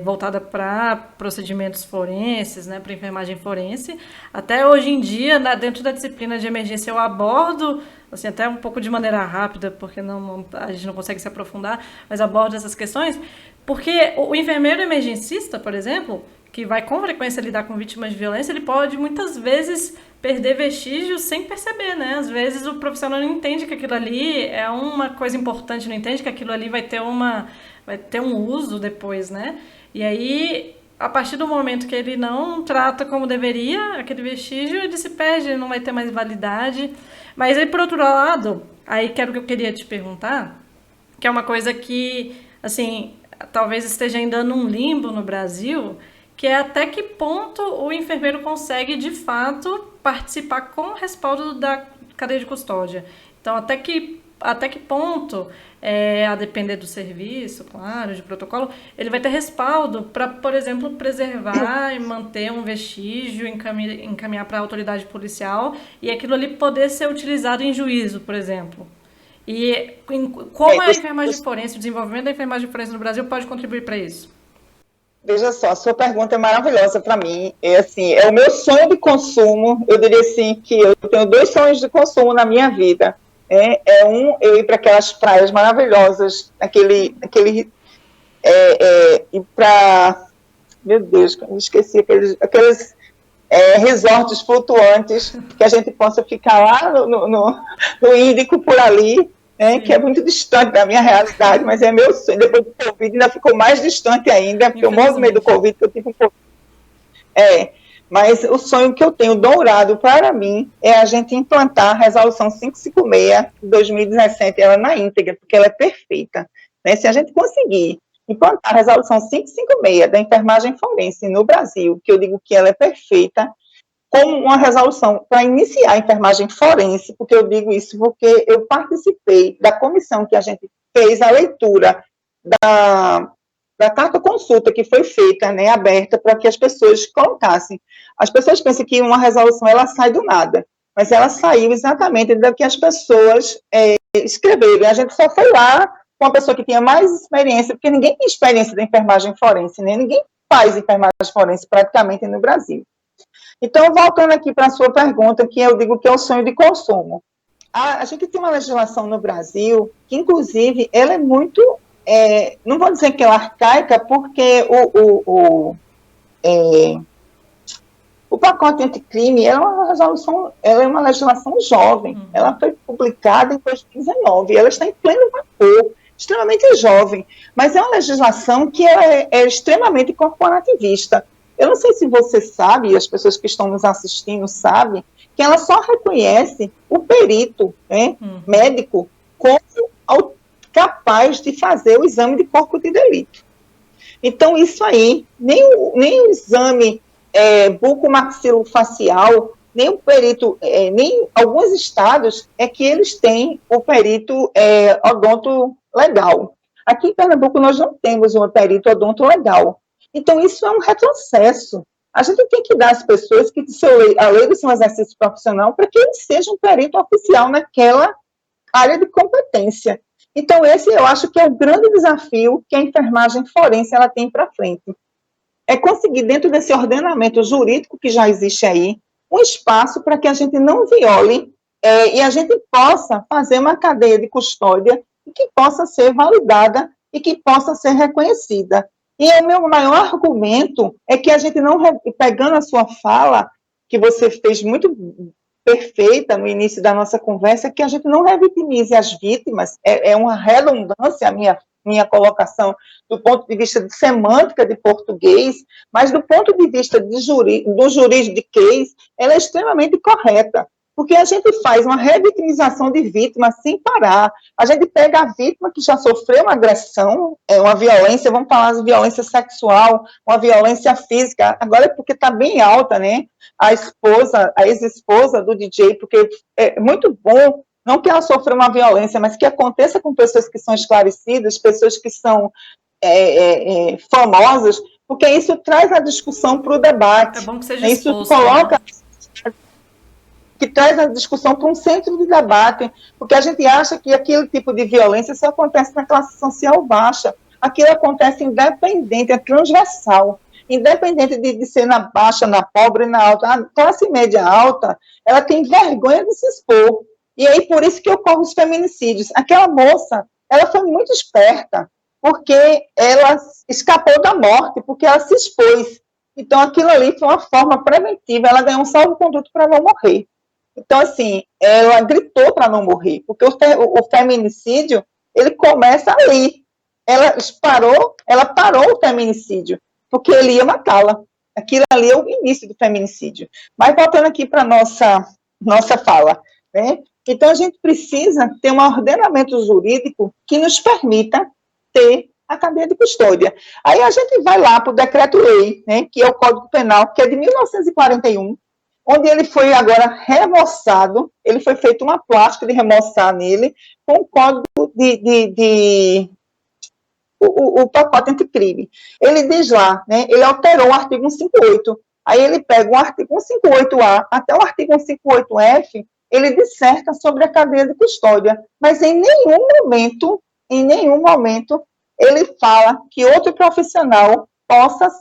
S1: voltada para procedimentos forenses, né, para enfermagem forense. Até hoje em dia, dentro da disciplina de emergência, eu abordo, assim, até um pouco de maneira rápida, porque a gente não consegue se aprofundar, mas abordo essas questões, porque o enfermeiro emergencista, por exemplo, que vai com frequência lidar com vítimas de violência, ele pode muitas vezes perder vestígios sem perceber, né? Às vezes o profissional não entende que aquilo ali é uma coisa importante, não entende que aquilo ali vai ter um uso depois, né? E aí, a partir do momento que ele não trata como deveria aquele vestígio, ele se perde, ele não vai ter mais validade. Mas aí, por outro lado, aí que eu queria te perguntar, que é uma coisa que, assim, talvez esteja ainda num limbo no Brasil, que é até que ponto o enfermeiro consegue, de fato, participar com o respaldo da cadeia de custódia. Então, até que ponto, a depender do serviço, claro, de protocolo, ele vai ter respaldo para, por exemplo, preservar e manter um vestígio, encaminhar para a autoridade policial e aquilo ali poder ser utilizado em juízo, por exemplo. E como a enfermagem forense, o desenvolvimento da enfermagem forense no Brasil pode contribuir para isso?
S2: Veja só, a sua pergunta é maravilhosa para mim. É o meu sonho de consumo. Eu diria assim que eu tenho 2 sonhos de consumo na minha vida. Eu ir para aquelas praias maravilhosas, ir para, meu Deus, eu esqueci aqueles resorts flutuantes, que a gente possa ficar lá no Índico, por ali, né, que é muito distante da minha realidade, mas é meu sonho. Depois do Covid ainda ficou mais distante ainda, porque eu morro medo do Covid, que eu tive um Covid. Mas o sonho que eu tenho dourado para mim é a gente implantar a Resolução 556 de 2017, ela na íntegra, porque ela é perfeita. Né? Se a gente conseguir implantar a Resolução 556 da enfermagem forense no Brasil, que eu digo que ela é perfeita, como uma resolução para iniciar a enfermagem forense, porque eu digo isso porque eu participei da comissão que a gente fez a leitura da carta consulta que foi feita, né, aberta, para que as pessoas colocassem. As pessoas pensam que uma resolução ela sai do nada, mas ela saiu exatamente do que as pessoas escreveram. A gente só foi lá com uma pessoa que tinha mais experiência, porque ninguém tem experiência da enfermagem forense, né? Ninguém faz enfermagem forense praticamente no Brasil. Então, voltando aqui para a sua pergunta, que eu digo que é o sonho de consumo. A gente tem uma legislação no Brasil que, inclusive, ela é muito, não vou dizer que ela é arcaica, porque o pacote anticrime ela é uma legislação jovem. Ela foi publicada em 2019, ela está em pleno vapor, extremamente jovem, mas é uma legislação que é extremamente corporativista. Eu não sei se você sabe, as pessoas que estão nos assistindo sabem, que ela só reconhece o perito, né, médico como capaz de fazer o exame de corpo de delito. Então, isso aí, nem o exame bucomaxilofacial, nem o perito, nem alguns estados é que eles têm o perito odonto legal. Aqui em Pernambuco nós não temos um perito odonto legal. Então, isso é um retrocesso. A gente tem que dar às pessoas que a lei do seu exercício profissional para que eles sejam um perito oficial naquela área de competência. Então, esse eu acho que é o grande desafio que a enfermagem forense ela tem para frente. É conseguir, dentro desse ordenamento jurídico que já existe aí, um espaço para que a gente não viole e a gente possa fazer uma cadeia de custódia que possa ser validada e que possa ser reconhecida. E o meu maior argumento é que a gente não, pegando a sua fala, que você fez muito perfeita no início da nossa conversa, que a gente não revitimize as vítimas, é uma redundância a minha colocação do ponto de vista de semântica de português, mas do ponto de vista do juridiquês, ela é extremamente correta, porque a gente faz uma revitimização de vítima sem parar. A gente pega a vítima que já sofreu uma agressão, uma violência, vamos falar de violência sexual, uma violência física, agora é porque está bem alta, né? A ex-esposa do DJ, porque é muito bom, não que ela sofra uma violência, mas que aconteça com pessoas que são esclarecidas, pessoas que são famosas, porque isso traz a discussão para o debate.
S1: É bom que seja
S2: isso
S1: exposto,
S2: coloca...
S1: né?
S2: Que traz a discussão para um centro de debate, porque a gente acha que aquele tipo de violência só acontece na classe social baixa. Aquilo acontece independente, é transversal, independente de ser na baixa, na pobre, na alta. A classe média alta, ela tem vergonha de se expor. E aí, por isso que ocorrem os feminicídios. Aquela moça, ela foi muito esperta, porque ela escapou da morte, porque ela se expôs. Então, aquilo ali foi uma forma preventiva, ela ganhou um salvo-conduto para não morrer. Então, assim, ela gritou para não morrer, porque o feminicídio, ele começa ali. Ela parou o feminicídio, porque ele ia matá-la. Aquilo ali é o início do feminicídio. Mas voltando aqui para a nossa fala, né? Então, a gente precisa ter um ordenamento jurídico que nos permita ter a cadeia de custódia. Aí a gente vai lá para o decreto-lei, né, que é o Código Penal, que é de 1941, onde ele foi agora remoçado, ele foi feito uma plástica de remoçar nele, com o código o pacote anticrime. Ele diz lá, né, ele alterou o artigo 158, aí ele pega o artigo 158A até o artigo 158F, ele disserta sobre a cadeia de custódia, mas em nenhum momento, ele fala que outro profissional possa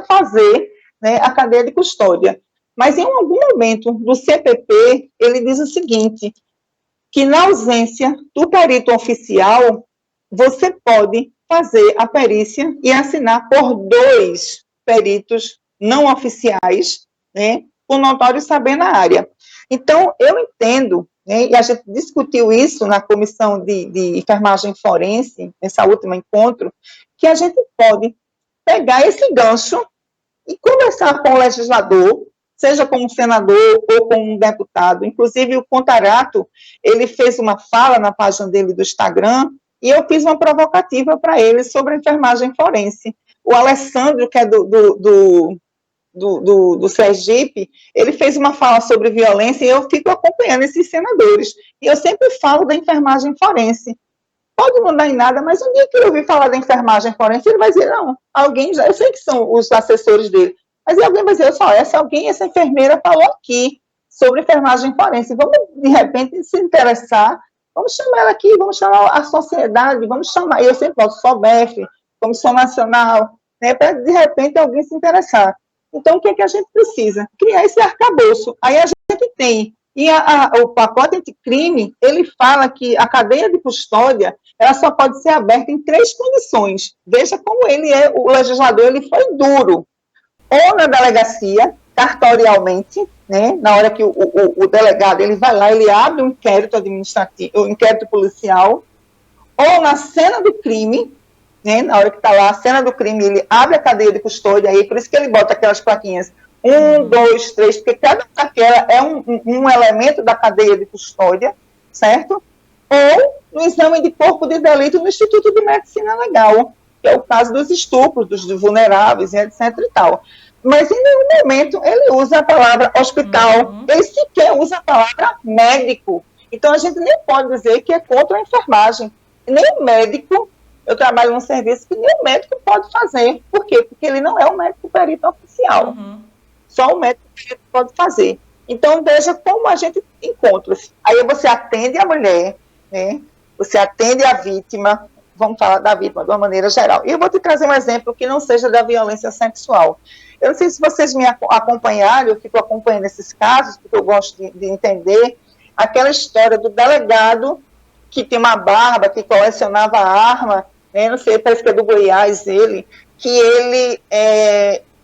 S2: fazer, né, a cadeia de custódia. Mas, em algum momento do CPP, ele diz o seguinte, que na ausência do perito oficial, você pode fazer a perícia e assinar por 2 peritos não oficiais, né, com notório saber na área. Então, eu entendo, né, e a gente discutiu isso na comissão de enfermagem forense, nesse último encontro, que a gente pode pegar esse gancho e conversar com o legislador, seja com um senador ou com um deputado. Inclusive, o Contarato, ele fez uma fala na página dele do Instagram, e eu fiz uma provocativa para ele sobre a enfermagem forense. O Alessandro, que é do Sergipe, ele fez uma fala sobre violência, e eu fico acompanhando esses senadores. E eu sempre falo da enfermagem forense. Pode não dar em nada, mas um dia que ele ouvir falar da enfermagem forense, ele vai dizer, não, alguém, eu sei que são os assessores dele, mas alguém vai dizer, só, essa enfermeira falou aqui sobre enfermagem forense, vamos, de repente, se interessar, vamos chamar ela aqui, vamos chamar a sociedade, vamos chamar, eu sempre falo, SOBEF, Comissão Nacional, né, para, de repente, alguém se interessar. Então, o que é que a gente precisa? Criar esse arcabouço. Aí a gente tem, e o pacote anticrime, ele fala que a cadeia de custódia, ela só pode ser aberta em 3 condições. Veja como ele é, o legislador, ele foi duro. Ou na delegacia, cartorialmente, né, na hora que o delegado, ele vai lá, ele abre um inquérito administrativo, um inquérito policial, ou na cena do crime, né, na hora que está lá a cena do crime, ele abre a cadeia de custódia, aí, por isso que ele bota aquelas plaquinhas 1, 2, 3, porque cada daquela é um elemento da cadeia de custódia, certo? Ou no exame de corpo de delito no Instituto de Medicina Legal, que é o caso dos estupros, dos vulneráveis, etc. e tal. Mas em nenhum momento ele usa a palavra hospital, ele sequer usa a palavra médico. Então a gente nem pode dizer que é contra a enfermagem. Nem o médico, eu trabalho num serviço que nem o médico pode fazer. Por quê? Porque ele não é um médico perito oficial. Só o médico perito pode fazer. Então veja como a gente encontra. Aí você atende a mulher, né? Você atende a vítima, vamos falar da vítima de uma maneira geral. E eu vou te trazer um exemplo que não seja da violência sexual. Eu não sei se vocês me acompanharam, eu fico acompanhando esses casos, porque eu gosto de entender aquela história do delegado que tem uma barba, que colecionava arma, né, não sei, parece que é do Goiás, que ele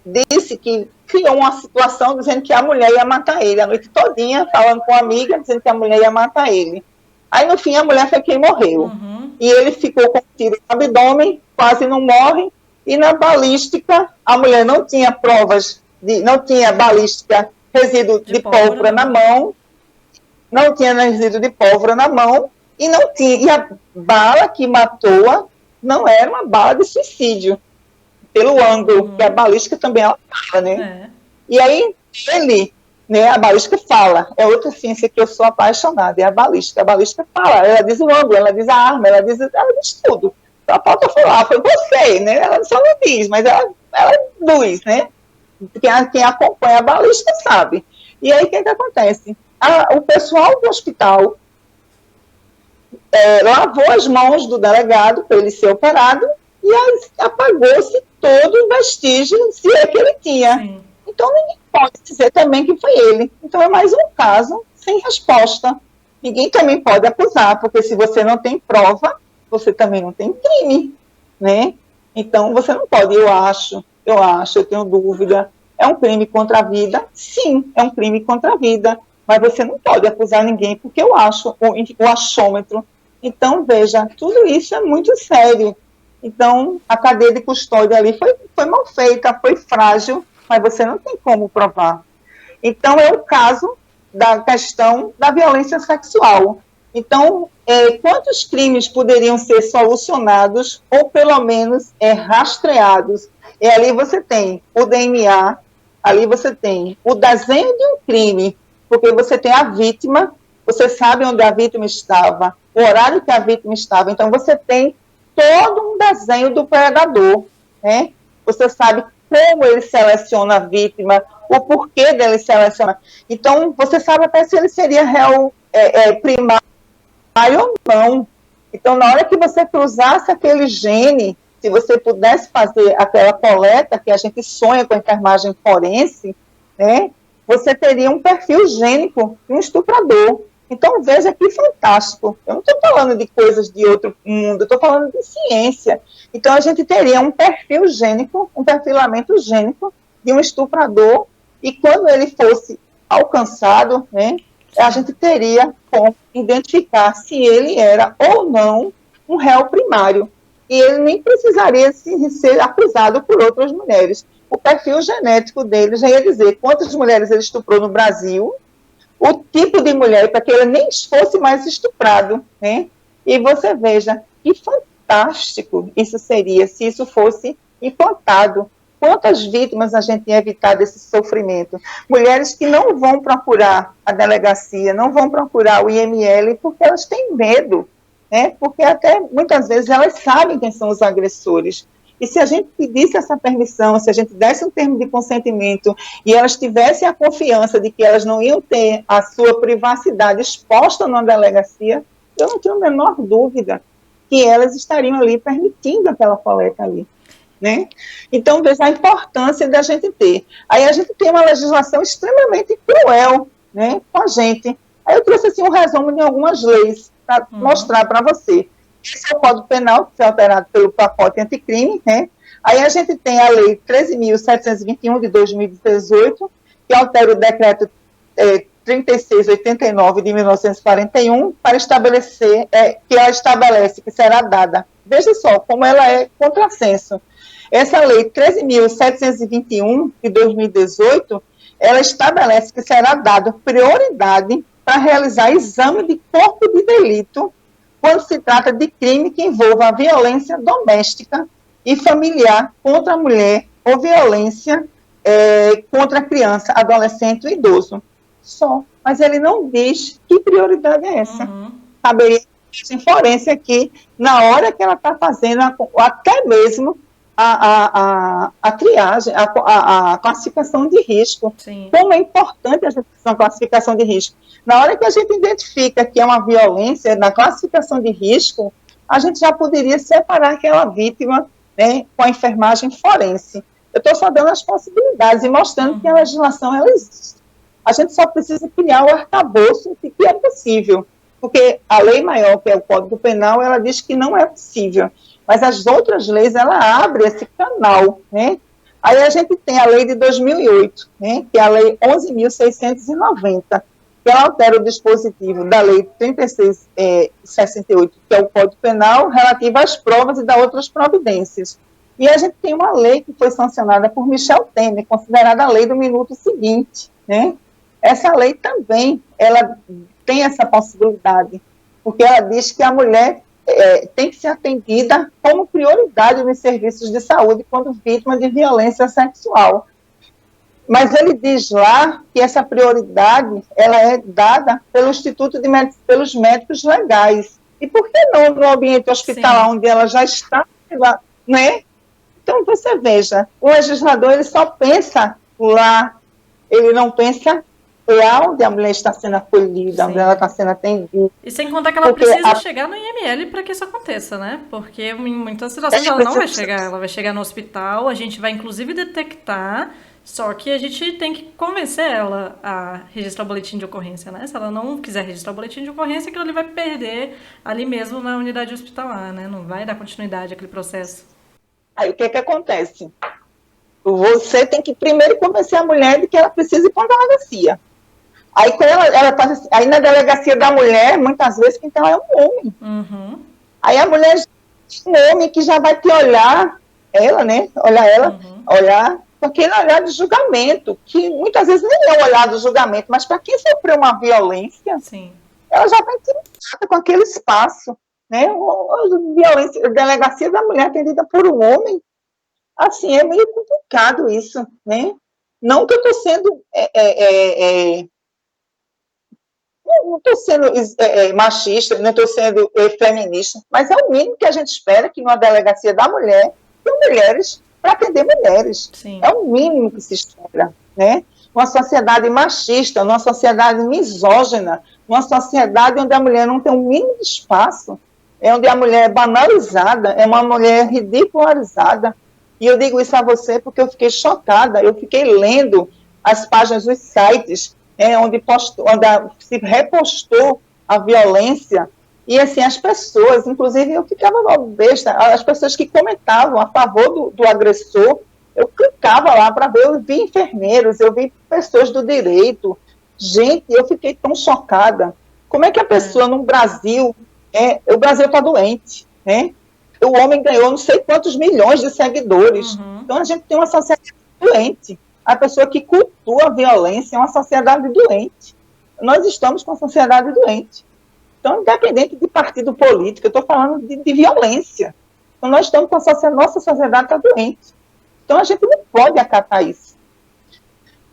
S2: disse que criou uma situação dizendo que a mulher ia matar ele, a noite todinha, falando com a amiga, dizendo que a mulher ia matar ele. Aí, no fim, a mulher foi quem morreu. E ele ficou com tiro no abdômen, quase não morre, e na balística, a mulher não tinha provas, não tinha balística, resíduo de pólvora na mão, não tinha resíduo de pólvora na mão, e não tinha, e a bala que matou-a não era uma bala de suicídio, pelo ângulo, que a balística também ela fala, né? E aí, ele, né, a balística fala, é outra ciência que eu sou apaixonada, é a balística fala, ela diz o ângulo, ela diz a arma, ela diz tudo. A pauta foi lá, foi você, né? Ela só não diz, mas ela diz, né? Quem acompanha a balística sabe. E aí, o que acontece? O pessoal do hospital lavou as mãos do delegado para ele ser operado e apagou-se todo o vestígio, se é que ele tinha. Sim. Então, ninguém pode dizer também que foi ele. Então, é mais um caso sem resposta. Ninguém também pode acusar, porque se você não tem prova, você também não tem crime, né? Então, você não pode, eu tenho dúvida, é um crime contra a vida? Sim, é um crime contra a vida, mas você não pode acusar ninguém, porque eu acho, o achômetro. Então, veja, tudo isso é muito sério. Então, a cadeia de custódia ali foi mal feita, foi frágil, mas você não tem como provar. Então, é o caso da questão da violência sexual. Então, quantos crimes poderiam ser solucionados ou, pelo menos, rastreados? E ali você tem o DNA, ali você tem o desenho de um crime, porque você tem a vítima, você sabe onde a vítima estava, o horário que a vítima estava, então você tem todo um desenho do predador, né? Você sabe como ele seleciona a vítima, o porquê dele selecionar. Então, você sabe até se ele seria réu primário ou não. Então, na hora que você cruzasse aquele gene, se você pudesse fazer aquela coleta que a gente sonha com a enfermagem forense, né, você teria um perfil gênico de um estuprador. Então, veja que fantástico. Eu não estou falando de coisas de outro mundo, eu estou falando de ciência. Então, a gente teria um perfil gênico, um perfilamento gênico de um estuprador e quando ele fosse alcançado, né, a gente teria como identificar se ele era ou não um réu primário. E ele nem precisaria ser acusado por outras mulheres. O perfil genético dele já ia dizer quantas mulheres ele estuprou no Brasil, o tipo de mulher, para que ele nem fosse mais estuprado, né? E você veja que fantástico isso seria se isso fosse implantado. Quantas vítimas a gente ia evitar desse sofrimento? Mulheres que não vão procurar a delegacia, não vão procurar o IML, porque elas têm medo, né? Porque até muitas vezes elas sabem quem são os agressores. E se a gente pedisse essa permissão, se a gente desse um termo de consentimento e elas tivessem a confiança de que elas não iam ter a sua privacidade exposta numa delegacia, eu não tenho a menor dúvida que elas estariam ali permitindo aquela coleta ali, né? Então, veja a importância da gente ter. Aí a gente tem uma legislação extremamente cruel, né, com a gente. Aí eu trouxe assim, um resumo de algumas leis para mostrar para você. Esse é o Código Penal, que foi alterado pelo pacote anticrime, né? Aí a gente tem a Lei 13.721, de 2018, que altera o decreto 3689, de 1941, para estabelecer, que ela estabelece que será dada. Veja só como ela é contrassenso. Essa Lei 13.721, de 2018, ela estabelece que será dada prioridade para realizar exame de corpo de delito quando se trata de crime que envolva a violência doméstica e familiar contra a mulher ou violência contra a criança, adolescente ou idoso. Só. Mas ele não diz que prioridade é essa. Caberia em forense aqui, na hora que ela está fazendo, até mesmo a triagem, a classificação de risco.
S1: Sim.
S2: Como é importante a classificação de risco. Na hora que a gente identifica que é uma violência, na classificação de risco, a gente já poderia separar aquela vítima, né, com a enfermagem forense. Eu estou só dando as possibilidades e mostrando que a legislação ela existe. A gente só precisa criar o arcabouço de que é possível, porque a lei maior, que é o Código Penal, ela diz que não é possível, mas as outras leis, ela abre esse canal, né? Aí a gente tem a lei de 2008, né, que é a lei 11.690, que ela altera o dispositivo da lei 3668, que é o Código Penal, relativo às provas e das outras providências. E a gente tem uma lei que foi sancionada por Michel Temer, considerada a lei do minuto seguinte, né? Essa lei também, ela tem essa possibilidade, porque ela diz que a mulher tem que ser atendida como prioridade nos serviços de saúde quando vítima de violência sexual. Mas ele diz lá que essa prioridade ela é dada pelo Instituto pelos médicos legais. E por que não no ambiente hospitalar, onde ela já está, né? Então, você veja, o legislador ele só pensa lá, ele não pensa lá onde a mulher está sendo acolhida, onde ela está sendo atendida.
S1: E sem contar que ela precisa chegar no IML para que isso aconteça, né? Porque em muitas situações ela não vai chegar, ela vai chegar no hospital, a gente vai inclusive detectar, só que a gente tem que convencer ela a registrar o boletim de ocorrência, né? Se ela não quiser registrar o boletim de ocorrência, aquilo ali vai perder ali mesmo na unidade hospitalar, né? Não vai dar continuidade àquele processo.
S2: Aí o que acontece? Você tem que primeiro convencer a mulher de que ela precisa ir para a delegacia. Aí, quando ela faz assim, aí na delegacia da mulher, muitas vezes, quem tem lá é um homem. Aí a mulher é um homem que já vai te olhar, ela, né? Olhar com aquele olhar de julgamento, que muitas vezes nem é o olhar do julgamento, mas para quem sofreu uma violência, ela já vai te com aquele espaço, né? A delegacia da mulher atendida por um homem, assim, é meio complicado isso, né? Não que eu estou sendo não estou sendo machista, não estou sendo feminista, mas é o mínimo que a gente espera que numa delegacia da mulher tenham mulheres para atender mulheres.
S1: Sim.
S2: É o mínimo que se espera, né? Uma sociedade machista, uma sociedade misógina, uma sociedade onde a mulher não tem o mínimo de espaço, onde a mulher é banalizada, é uma mulher ridicularizada. E eu digo isso a você porque eu fiquei chocada, eu fiquei lendo as páginas dos sites onde se repostou a violência, e assim, as pessoas, inclusive eu ficava besta, as pessoas que comentavam a favor do agressor, Eu clicava lá para ver, eu vi enfermeiros, eu vi pessoas do direito. Gente, eu fiquei tão chocada. Como é que a pessoa no Brasil, o Brasil está doente, né? O homem ganhou não sei quantos milhões de seguidores. Então a gente tem uma sociedade doente. A pessoa que cultua a violência é uma sociedade doente. Nós estamos com uma sociedade doente. Então, independente de partido político, eu estou falando de violência. Então, nós estamos com nossa sociedade está doente. Então, a gente não pode acatar isso.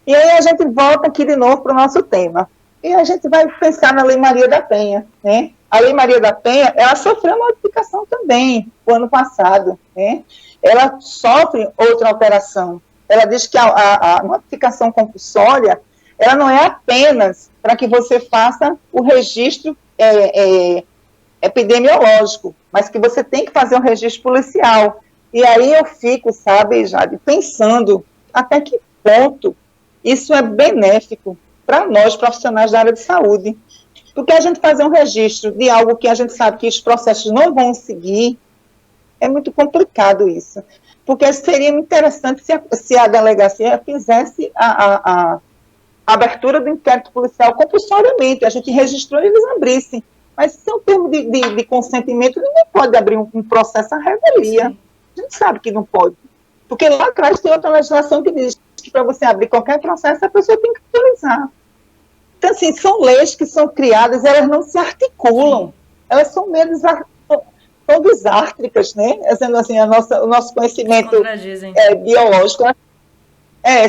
S2: E aí a gente volta aqui de novo para o nosso tema. E a gente vai pensar na Lei Maria da Penha, né? A Lei Maria da Penha, ela sofreu modificação também, o ano passado, né? Ela sofre outra alteração. Ela diz que a notificação compulsória, ela não é apenas para que você faça o registro epidemiológico, mas que você tem que fazer um registro policial. E aí eu fico, sabe, Jade, pensando até que ponto isso é benéfico para nós, profissionais da área de saúde. Porque a gente fazer um registro de algo que a gente sabe que os processos não vão seguir, é muito complicado isso. Porque seria interessante se a delegacia fizesse a abertura do inquérito policial compulsoriamente, a gente registrou e eles abrissem. Mas se é um termo de consentimento, ninguém pode abrir um processo à revelia. A gente sabe que não pode. Porque lá atrás tem outra legislação que diz que para você abrir qualquer processo, a pessoa tem que autorizar. Então, assim, são leis que são criadas, elas não se articulam. Elas são meio são desártricas, né? Dizendo assim, o nosso conhecimento biológico,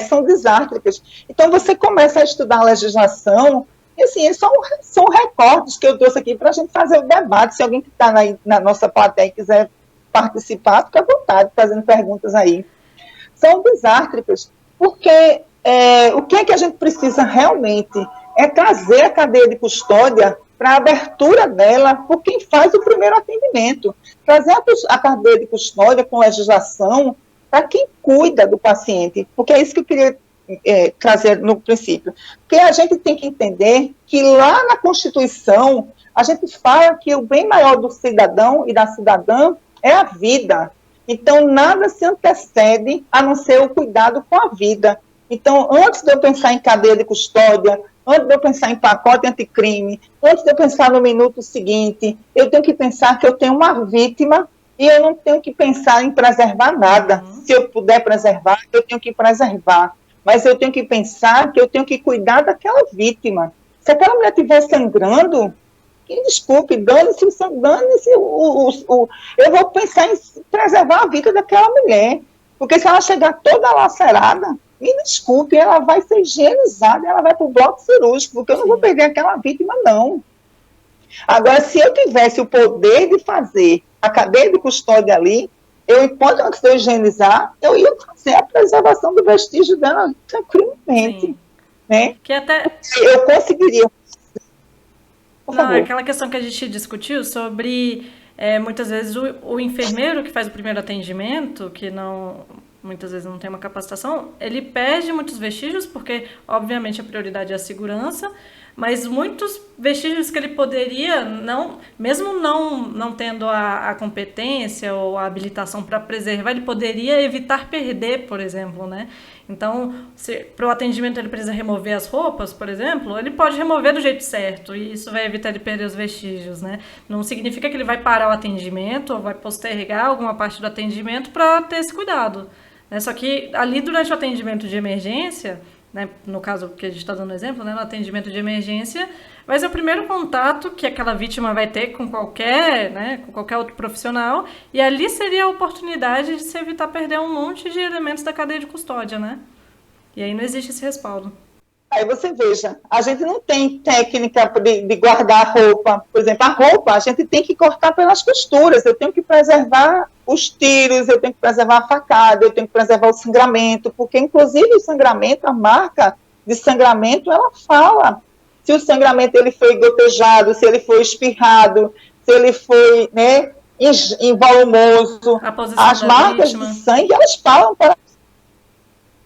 S2: são desártricas. Então, você começa a estudar a legislação, e assim, são recortes que eu trouxe aqui para a gente fazer o debate. Se alguém que está na nossa plateia quiser participar, fica à vontade, fazendo perguntas aí. São desártricas, porque o que é que a gente precisa realmente é trazer a cadeia de custódia para a abertura dela por quem faz o primeiro atendimento. Trazer a cadeia de custódia com legislação para quem cuida do paciente, porque é isso que eu queria trazer no princípio. Porque a gente tem que entender que lá na Constituição, a gente fala que o bem maior do cidadão e da cidadã é a vida. Então, nada se antecede a não ser o cuidado com a vida. Então, antes de eu pensar em cadeia de custódia, antes de eu pensar em pacote anticrime, antes de eu pensar no minuto seguinte, eu tenho que pensar que eu tenho uma vítima e eu não tenho que pensar em preservar nada. Se eu puder preservar, eu tenho que preservar. Mas eu tenho que pensar que eu tenho que cuidar daquela vítima. Se aquela mulher estiver sangrando, desculpe, dane-se, eu vou pensar em preservar a vida daquela mulher. Porque se ela chegar toda lacerada, me desculpe, ela vai ser higienizada, ela vai para o bloco cirúrgico, porque eu não vou perder aquela vítima, não. Agora, se eu tivesse o poder de fazer a cadeia de custódia ali, enquanto antes de eu higienizar, eu ia fazer a preservação do vestígio dela tranquilamente. Né?
S1: Que até...
S2: Eu conseguiria.
S1: Não, aquela questão que a gente discutiu sobre, muitas vezes, o enfermeiro que faz o primeiro atendimento, que muitas vezes não tem uma capacitação, ele perde muitos vestígios, porque, obviamente, a prioridade é a segurança, mas muitos vestígios que ele poderia, mesmo não tendo a competência ou a habilitação para preservar, ele poderia evitar perder, por exemplo, né? Então, se para o atendimento ele precisa remover as roupas, por exemplo, ele pode remover do jeito certo e isso vai evitar ele perder os vestígios, né? Não significa que ele vai parar o atendimento ou vai postergar alguma parte do atendimento para ter esse cuidado, né? Só que ali durante o atendimento de emergência, né, no caso que a gente está dando exemplo, né, no atendimento de emergência, vai ser o primeiro contato que aquela vítima vai ter com qualquer outro profissional, e ali seria a oportunidade de se evitar perder um monte de elementos da cadeia de custódia, né? E aí não existe esse respaldo.
S2: Aí você veja, a gente não tem técnica de guardar a roupa. Por exemplo, a roupa a gente tem que cortar pelas costuras, eu tenho que preservar os tiros, eu tenho que preservar a facada, eu tenho que preservar o sangramento, porque inclusive o sangramento, a marca de sangramento, ela fala se o sangramento ele foi gotejado, se ele foi espirrado, se ele foi, né, involumoso. As marcas de sangue, elas falam para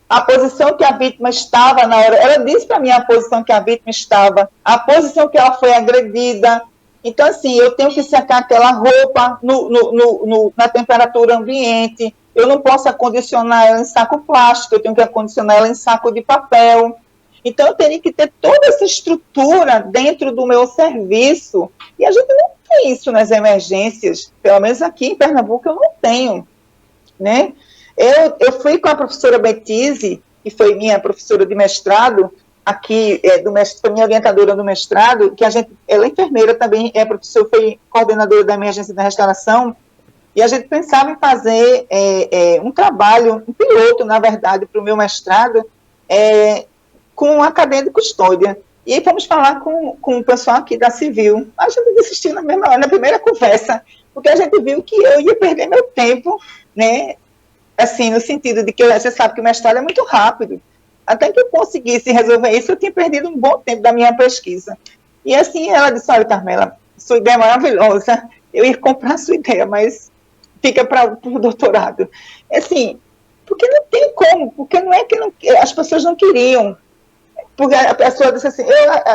S2: a posição que a vítima estava na hora. Ela disse para mim a posição que a vítima estava, a posição que ela foi agredida. Então, assim, eu tenho que secar aquela roupa na temperatura ambiente, eu não posso acondicionar ela em saco plástico, eu tenho que acondicionar ela em saco de papel. Então, eu teria que ter toda essa estrutura dentro do meu serviço, e a gente não tem isso nas emergências, pelo menos aqui em Pernambuco eu não tenho, né? Eu fui com a professora Betise, que foi minha professora de mestrado, aqui, foi minha orientadora do mestrado, que ela é enfermeira também, é professora, foi coordenadora da emergência da restauração, e a gente pensava em fazer um trabalho, um piloto, na verdade, para o meu mestrado, com a cadeia de custódia. E aí fomos falar com o pessoal aqui da Civil. A gente desistiu na primeira conversa, porque a gente viu que eu ia perder meu tempo, né? Assim, no sentido de que você sabe que o mestrado é muito rápido. Até que eu conseguisse resolver isso, eu tinha perdido um bom tempo da minha pesquisa. E assim, ela disse, olha, Carmela, sua ideia é maravilhosa, eu ia comprar a sua ideia, mas fica para o doutorado. Assim, porque não tem como, porque não é que as pessoas não queriam. Porque a pessoa disse assim,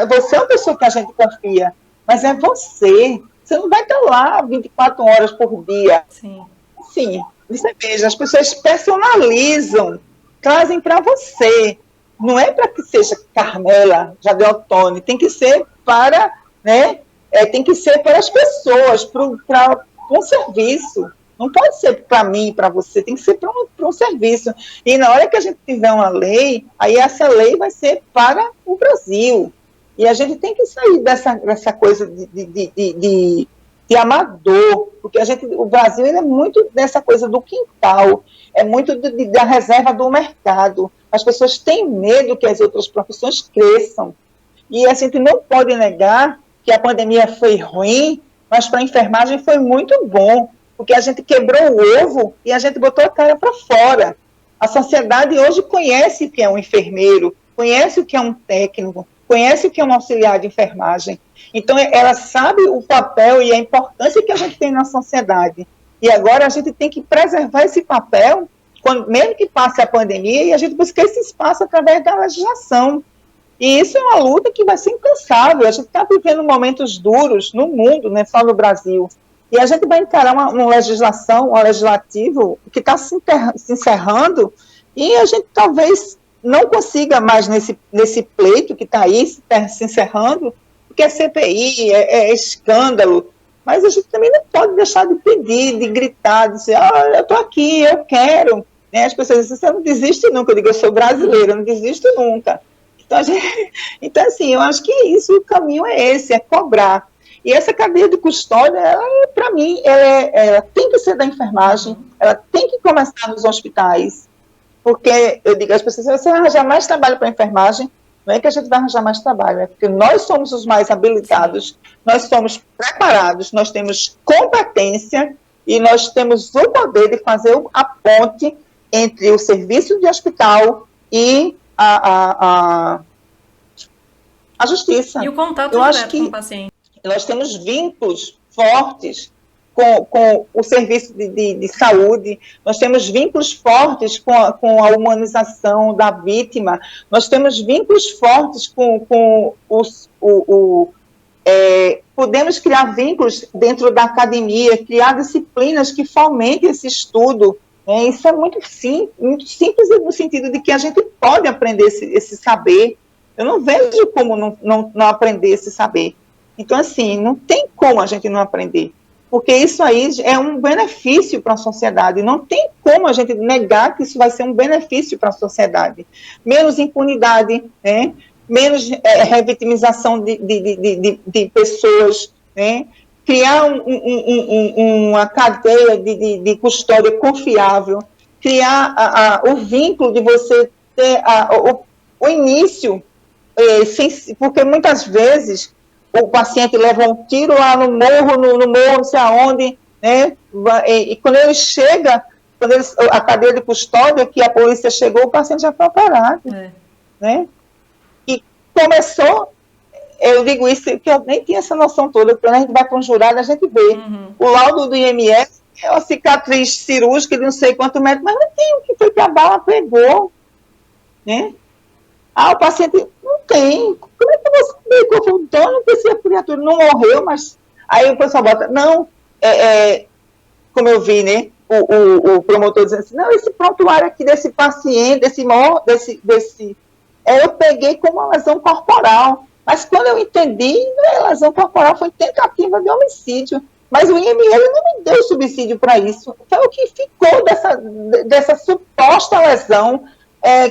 S2: você é uma pessoa que a gente confia, mas é você. Você não vai estar lá 24 horas por dia.
S1: Sim.
S2: Sim, você veja, as pessoas personalizam, trazem para você. Não é para que seja Carmela Jadeotone, tem que ser para, né? Tem que ser para as pessoas, para um serviço. Não pode ser para mim, para você, tem que ser para um serviço. E na hora que a gente tiver uma lei, aí essa lei vai ser para o Brasil. E a gente tem que sair dessa coisa de amador, porque o Brasil ele é muito dessa coisa do quintal, é muito da reserva do mercado. As pessoas têm medo que as outras profissões cresçam. E a gente não pode negar que a pandemia foi ruim, mas para a enfermagem foi muito bom, porque a gente quebrou o ovo e a gente botou a cara para fora. A sociedade hoje conhece o que é um enfermeiro, conhece o que é um técnico, conhece o que é um auxiliar de enfermagem. Então, ela sabe o papel e a importância que a gente tem na sociedade. E agora a gente tem que preservar esse papel, mesmo que passe a pandemia, e a gente buscar esse espaço através da legislação. E isso é uma luta que vai ser incansável. A gente está vivendo momentos duros no mundo, não é só no Brasil. E a gente vai encarar uma legislação, um legislativo que está se encerrando, e a gente talvez não consiga mais nesse pleito que está aí se encerrando, porque é CPI, é escândalo, mas a gente também não pode deixar de pedir, de gritar, de dizer, eu estou aqui, eu quero. Né? As pessoas dizem, você não desiste nunca. Eu digo, eu sou brasileira, eu não desisto nunca. Então, assim, eu acho que é isso, o caminho é esse, é cobrar. E essa cadeia de custódia, para mim, ela tem que ser da enfermagem, ela tem que começar nos hospitais, porque eu digo às pessoas, você vai arranjar mais trabalho para a enfermagem, não é que a gente vai arranjar mais trabalho, é porque nós somos os mais habilitados, nós somos preparados, nós temos competência e nós temos o poder de fazer a ponte entre o serviço de hospital e a justiça.
S1: E o contato direto com o paciente.
S2: Nós temos vínculos fortes com o serviço de saúde, nós temos vínculos fortes com a humanização da vítima, nós temos vínculos fortes podemos criar vínculos dentro da academia, criar disciplinas que fomentem esse estudo. Isso é muito simples no sentido de que a gente pode aprender esse saber. Eu não vejo como não aprender esse saber. Então, assim, não tem como a gente não aprender, porque isso aí é um benefício para a sociedade, não tem como a gente negar que isso vai ser um benefício para a sociedade. Menos impunidade, né? Menos revitimização de pessoas, né? Criar uma cadeia de custódia confiável, criar o vínculo de você ter o início, porque muitas vezes o paciente leva um tiro lá no morro, não sei aonde, né? E quando ele chega, a cadeia de custódia, que a polícia chegou, o paciente já foi operado. Né? E começou, eu digo isso, que eu nem tinha essa noção toda, quando a gente vai para um jurado, a gente vê. O laudo do IMS é uma cicatriz cirúrgica de não sei quanto metro, mas não tem o que foi que a bala pegou. Né? O paciente não tem. Como é que você pegou? O dono dessa criatura não morreu, mas aí o pessoal bota, não, como eu vi, né? o promotor dizendo assim, não, esse prontuário aqui desse paciente, eu peguei como uma lesão corporal, mas quando eu entendi, não é lesão corporal, foi tentativa de homicídio, mas o IML não me deu subsídio para isso, foi o que ficou dessa suposta lesão,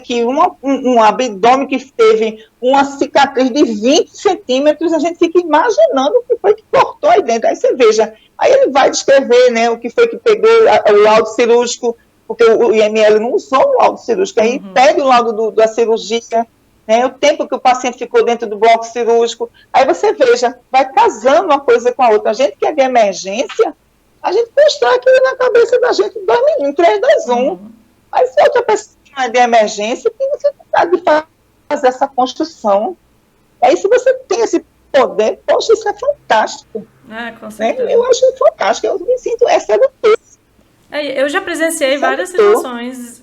S2: que um abdômen que teve uma cicatriz de 20 centímetros, a gente fica imaginando o que foi que cortou aí dentro. Aí você veja, aí ele vai descrever, né, o que foi que pegou o laudo cirúrgico, porque o IML não usou o laudo cirúrgico, aí pega o laudo da cirurgia, né, o tempo que o paciente ficou dentro do bloco cirúrgico, aí você veja, vai casando uma coisa com a outra. A gente que é de emergência, a gente constrói aquilo na cabeça da gente, 2 minutos, 3, 2, 1, mas se outra pessoa de emergência, tem necessidade de fazer essa construção. Aí, se você tem esse poder, poxa, isso é fantástico.
S1: Com certeza.
S2: Né? Eu acho fantástico, eu me sinto sedutor.
S1: Eu já presenciei várias situações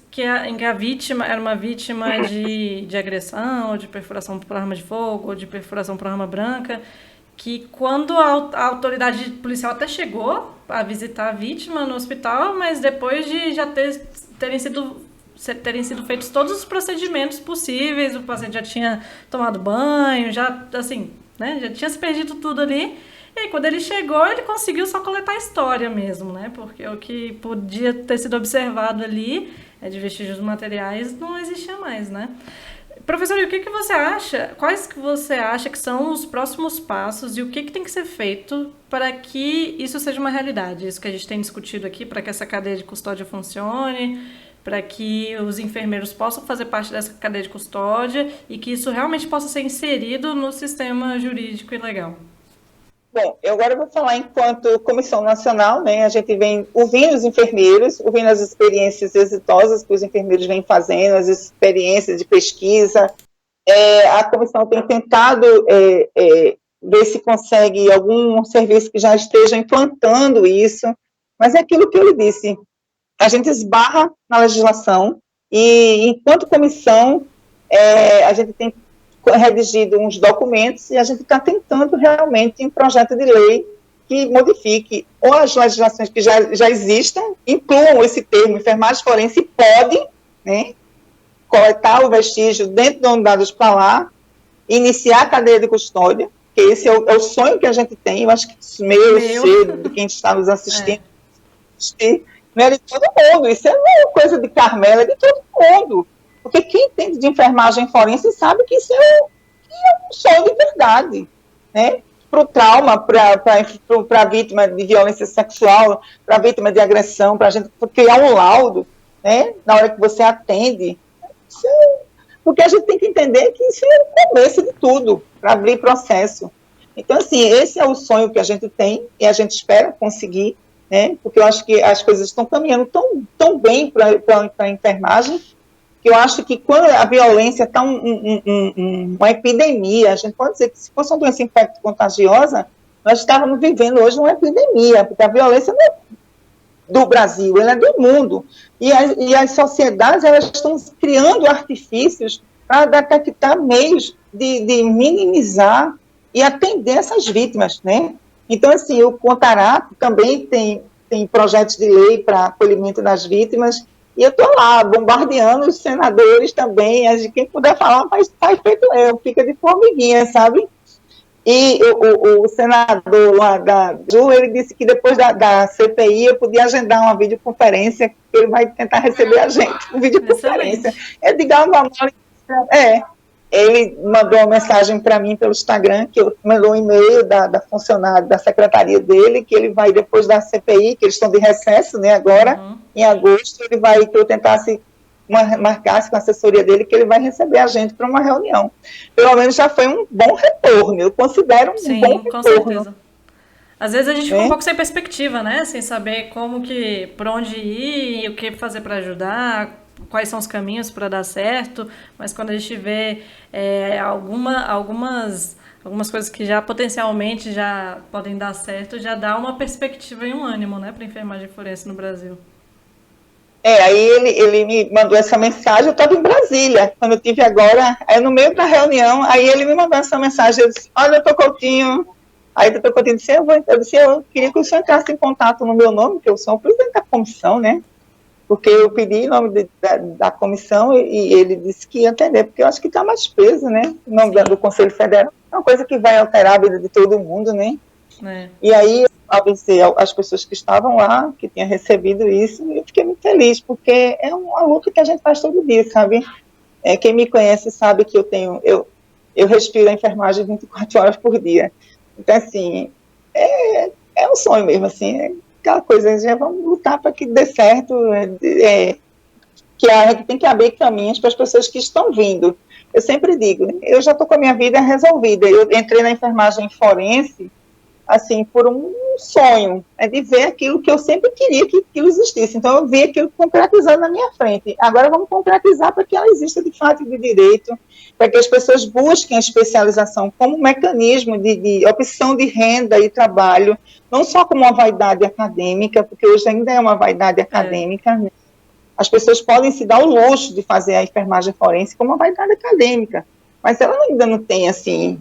S1: em que a vítima era uma vítima de agressão, ou de perfuração por arma de fogo, ou de perfuração por arma branca, que quando a autoridade policial até chegou a visitar a vítima no hospital, mas depois de já terem sido feitos todos os procedimentos possíveis, o paciente já tinha tomado banho, já, assim, né, já tinha se perdido tudo ali, e aí quando ele chegou, ele conseguiu só coletar a história mesmo, né, porque o que podia ter sido observado ali, de vestígios materiais, não existia mais, né. Professor, e o que você acha, quais que você acha que são os próximos passos e o que tem que ser feito para que isso seja uma realidade? Isso que a gente tem discutido aqui, para que essa cadeia de custódia funcione, para que os enfermeiros possam fazer parte dessa cadeia de custódia e que isso realmente possa ser inserido no sistema jurídico e legal.
S2: Bom, eu agora vou falar enquanto Comissão Nacional, né, a gente vem ouvindo os enfermeiros, ouvindo as experiências exitosas que os enfermeiros vêm fazendo, as experiências de pesquisa. A comissão tem tentado ver se consegue algum serviço que já esteja implantando isso, mas é aquilo que eu lhe disse, a gente esbarra na legislação e, enquanto comissão, a gente tem redigido uns documentos e a gente está tentando realmente um projeto de lei que modifique ou as legislações que já existam, incluam esse termo, enfermagem forense pode, né, coletar o vestígio dentro da unidade hospitalar, iniciar a cadeia de custódia, que esse é o sonho que a gente tem, eu acho que meu cedo, de quem está nos assistindo, não é de todo mundo, isso não é uma coisa de Carmela, é de todo mundo. Porque quem entende de enfermagem forense sabe que isso é um sonho de verdade, né? Para o trauma, para a vítima de violência sexual, para a vítima de agressão, para a gente criar um laudo, né? Na hora que você atende. Porque a gente tem que entender que isso é o começo de tudo, para abrir processo. Então, assim, esse é o sonho que a gente tem e a gente espera conseguir, né? Porque eu acho que as coisas estão caminhando tão bem para a enfermagem, que eu acho que quando a violência está uma epidemia, a gente pode dizer que se fosse uma doença infecto-contagiosa, nós estávamos vivendo hoje uma epidemia, porque a violência não é do Brasil, ela é do mundo. E as sociedades, elas estão criando artifícios para detectar meios de minimizar e atender essas vítimas, né? Então, assim, o Contarato também tem projetos de lei para acolhimento das vítimas, e eu estou lá, bombardeando os senadores também, quem puder falar, faz feito eu, fica de formiguinha, sabe? E o senador lá da Ju, ele disse que depois da CPI eu podia agendar uma videoconferência, que ele vai tentar receber a gente, uma videoconferência. Edgar Mamoli, ele mandou uma mensagem para mim pelo Instagram, que mandou um e-mail da funcionária, da secretaria dele, que ele vai, depois da CPI, que eles estão de recesso, né, agora, em agosto, ele vai, que eu tentasse marcasse com a assessoria dele, que ele vai receber a gente para uma reunião. Pelo menos já foi um bom retorno, eu considero um bom retorno. Sim, com certeza.
S1: Às vezes a gente fica um pouco sem perspectiva, né, sem saber por onde ir, o que fazer para ajudar, quais são os caminhos para dar certo, mas quando a gente vê algumas coisas que já potencialmente já podem dar certo, já dá uma perspectiva e um ânimo, né, para a enfermagem forense no Brasil.
S2: Aí ele me mandou essa mensagem, eu estava em Brasília, quando eu estive agora, aí no meio da reunião, aí ele me mandou essa mensagem, eu disse, olha, Coutinho, Aí o doutor Coutinho disse, eu queria que o senhor entrasse em contato no meu nome, que eu sou o presidente da comissão, né? Porque eu pedi em nome da comissão e ele disse que ia atender, porque eu acho que está mais peso, né? Em nome do Conselho Federal, é uma coisa que vai alterar a vida de todo mundo, né? E aí, ao vencer as pessoas que estavam lá, que tinham recebido isso, eu fiquei muito feliz, porque é uma luta que a gente faz todo dia, sabe? Quem me conhece sabe que eu respiro a enfermagem 24 horas por dia. Então, assim, é um sonho mesmo, assim, aquela coisa, já vamos lutar para que dê certo, que a gente tem que abrir caminhos para as pessoas que estão vindo. Eu sempre digo, eu já estou com a minha vida resolvida, eu entrei na enfermagem forense, assim, por um sonho, de ver aquilo que eu sempre queria que aquilo existisse. Então, eu vi aquilo concretizado na minha frente. Agora, vamos concretizar para que ela exista de fato e de direito, para que as pessoas busquem a especialização como mecanismo de opção de renda e trabalho, não só como uma vaidade acadêmica, porque hoje ainda é uma vaidade acadêmica, né? As pessoas podem se dar o luxo de fazer a enfermagem forense como uma vaidade acadêmica, mas ela ainda não tem, assim,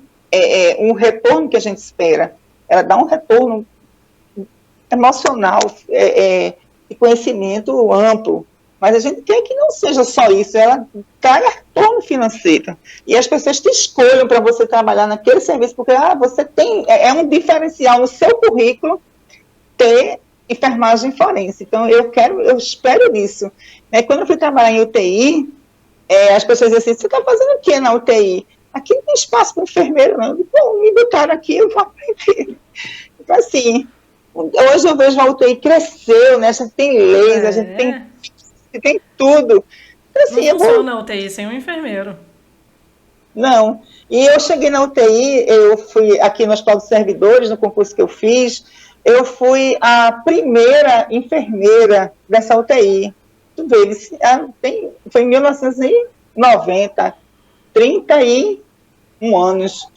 S2: um retorno que a gente espera. Ela dá um retorno emocional, de conhecimento amplo, mas a gente quer que não seja só isso, ela traga retorno financeiro, e as pessoas te escolham para você trabalhar naquele serviço, porque você tem, um diferencial no seu currículo ter enfermagem forense. Então, eu espero nisso. Quando eu fui trabalhar em UTI, as pessoas dizem assim, você está fazendo o que na UTI? Aqui não tem espaço para enfermeiro, não. Bom, me botaram aqui, eu vou aprender. Então, assim, hoje eu vejo a UTI cresceu, né? A gente tem leis, a gente tem tudo. Então, assim,
S1: não funciona a UTI sem um enfermeiro.
S2: Não. E eu cheguei na UTI, eu fui aqui no Hospital dos Servidores, no concurso que eu fiz, eu fui a primeira enfermeira dessa UTI. Tu vê, foi em 1990, 31 anos.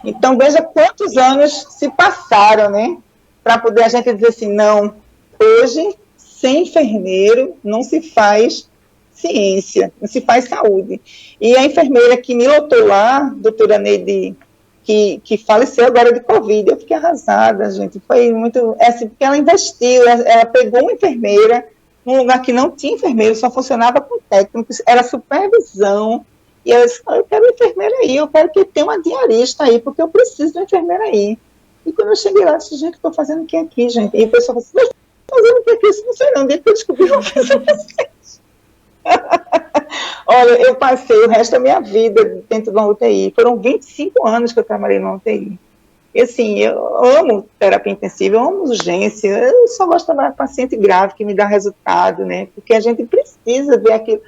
S2: Então, veja quantos anos se passaram, né? Para poder a gente dizer assim, não, hoje, sem enfermeiro, não se faz ciência, não se faz saúde. E a enfermeira que me lotou lá, doutora Neide, que faleceu agora de Covid, eu fiquei arrasada, gente. Foi muito, assim, porque ela investiu, ela pegou uma enfermeira num lugar que não tinha enfermeiro, só funcionava com técnicos, era supervisão. E eu disse, eu quero uma enfermeira aí, eu quero que tenha uma diarista aí, porque eu preciso de uma enfermeira aí. E quando eu cheguei lá, eu disse, gente, estou fazendo o que aqui, gente? E o pessoal falou assim, fazendo o que aqui? Isso não sei não, desde que eu descobri, eu vou fazer vocês. Olha, eu passei o resto da minha vida dentro de uma UTI. Foram 25 anos que eu trabalhei numa UTI. E assim, eu amo terapia intensiva, eu amo urgência, eu só gosto de trabalhar com paciente grave, que me dá resultado, né? Porque a gente precisa ver aquilo,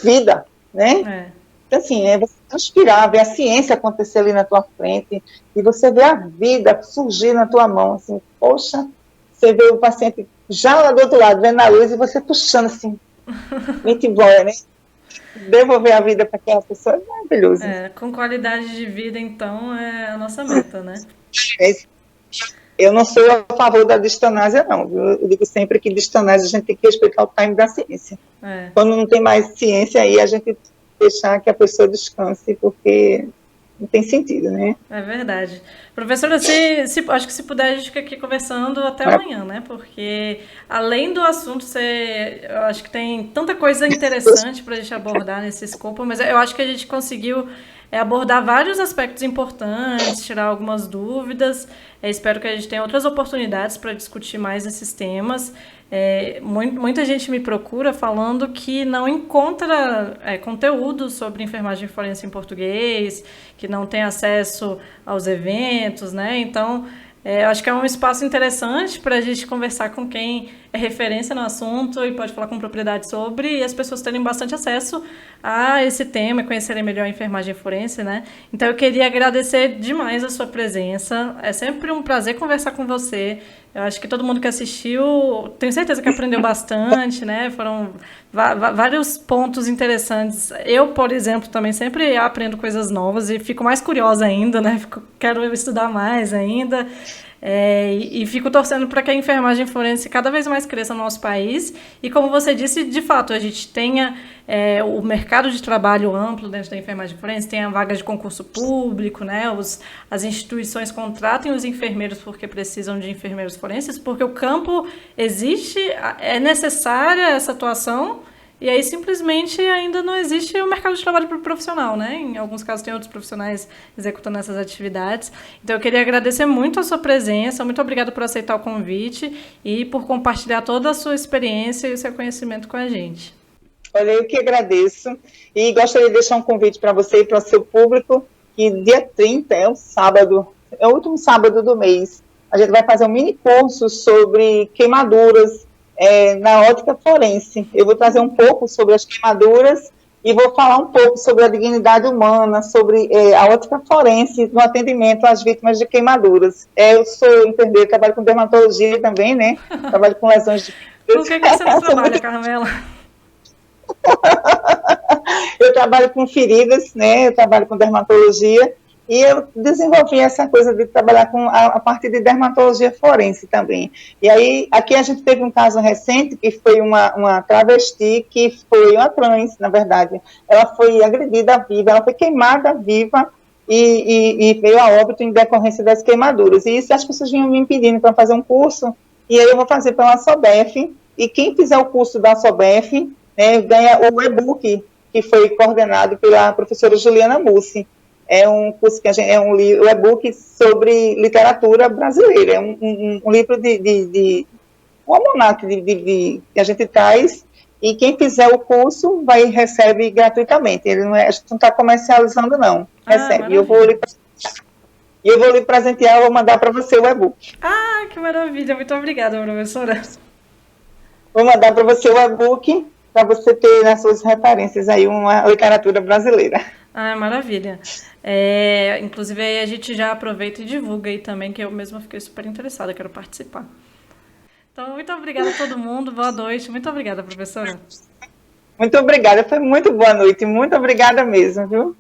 S2: vida, né? Então, assim, você transpirar, ver a ciência acontecer ali na tua frente, e você ver a vida surgir na tua mão, assim, poxa, você vê o paciente já lá do outro lado, vendo a luz, e você puxando assim, muito embora, né? Devolver a vida para aquela pessoa é maravilhoso.
S1: Com qualidade de vida, então, é a nossa meta, né?
S2: Eu não sou a favor da distanásia, não. Eu digo sempre que distanásia a gente tem que respeitar o time da ciência. Quando não tem mais ciência, aí a gente deixar que a pessoa descanse, porque não tem sentido, né?
S1: É verdade. Professora, acho que se puder, a gente fica aqui conversando até amanhã, né? Porque, além do assunto, eu acho que tem tanta coisa interessante para a gente abordar nesse escopo, mas eu acho que a gente conseguiu abordar vários aspectos importantes, tirar algumas dúvidas. Espero que a gente tenha outras oportunidades para discutir mais esses temas. Muita gente me procura falando que não encontra conteúdo sobre enfermagem forense em português, que não tem acesso aos eventos, né? Então, acho que é um espaço interessante para a gente conversar com quem é referência no assunto e pode falar com propriedade sobre, e as pessoas terem bastante acesso a esse tema e conhecerem melhor a enfermagem forense, né? Então, eu queria agradecer demais a sua presença. É sempre um prazer conversar com você. Eu acho que todo mundo que assistiu, tenho certeza que aprendeu bastante, né? Foram vários pontos interessantes. Eu, por exemplo, também sempre aprendo coisas novas e fico mais curiosa ainda, né? Quero estudar mais ainda. E fico torcendo para que a enfermagem forense cada vez mais cresça no nosso país e, como você disse, de fato, a gente tenha o mercado de trabalho amplo dentro da enfermagem forense, tenha vagas de concurso público, né? As instituições contratem os enfermeiros porque precisam de enfermeiros forenses, porque o campo existe, é necessária essa atuação. E aí, simplesmente, ainda não existe o mercado de trabalho para o profissional, né? Em alguns casos, tem outros profissionais executando essas atividades. Então, eu queria agradecer muito a sua presença, muito obrigada por aceitar o convite e por compartilhar toda a sua experiência e o seu conhecimento com a gente.
S2: Olha, eu que agradeço e gostaria de deixar um convite para você e para o seu público, que dia 30 é um sábado, é o último sábado do mês. A gente vai fazer um mini curso sobre queimaduras, na ótica forense. Eu vou trazer um pouco sobre as queimaduras e vou falar um pouco sobre a dignidade humana, sobre a ótica forense no atendimento às vítimas de queimaduras. Eu sou enfermeira, trabalho com dermatologia também, né? Trabalho com lesões de...
S1: Por que você não trabalha, Carmela?
S2: Eu trabalho com feridas, né? Eu trabalho com dermatologia e eu desenvolvi essa coisa de trabalhar com a parte de dermatologia forense também. E aí, aqui a gente teve um caso recente, que foi uma travesti, que foi uma trans, na verdade. Ela foi agredida viva, ela foi queimada viva e veio a óbito em decorrência das queimaduras. E isso as pessoas vinham me pedindo para fazer um curso, e aí eu vou fazer pela SOBEF, e quem fizer o curso da SOBEF, né, ganha o e-book, que foi coordenado pela professora Juliana Mussi. É um curso que o e-book sobre literatura brasileira, é um livro um almanaque que a gente traz, e quem fizer o curso recebe gratuitamente. Ele não a gente não está comercializando, não. Recebe. E eu vou lhe presentear, vou mandar para você o e-book.
S1: Ah, que maravilha! Muito obrigada, professora.
S2: Vou mandar para você o e-book, para você ter nas suas referências aí uma literatura brasileira.
S1: Ah, maravilha. Inclusive, aí a gente já aproveita e divulga aí também, que eu mesma fiquei super interessada, quero participar. Então, muito obrigada a todo mundo, boa noite. Muito obrigada, professora.
S2: Muito obrigada, foi muito boa noite, muito obrigada mesmo, viu?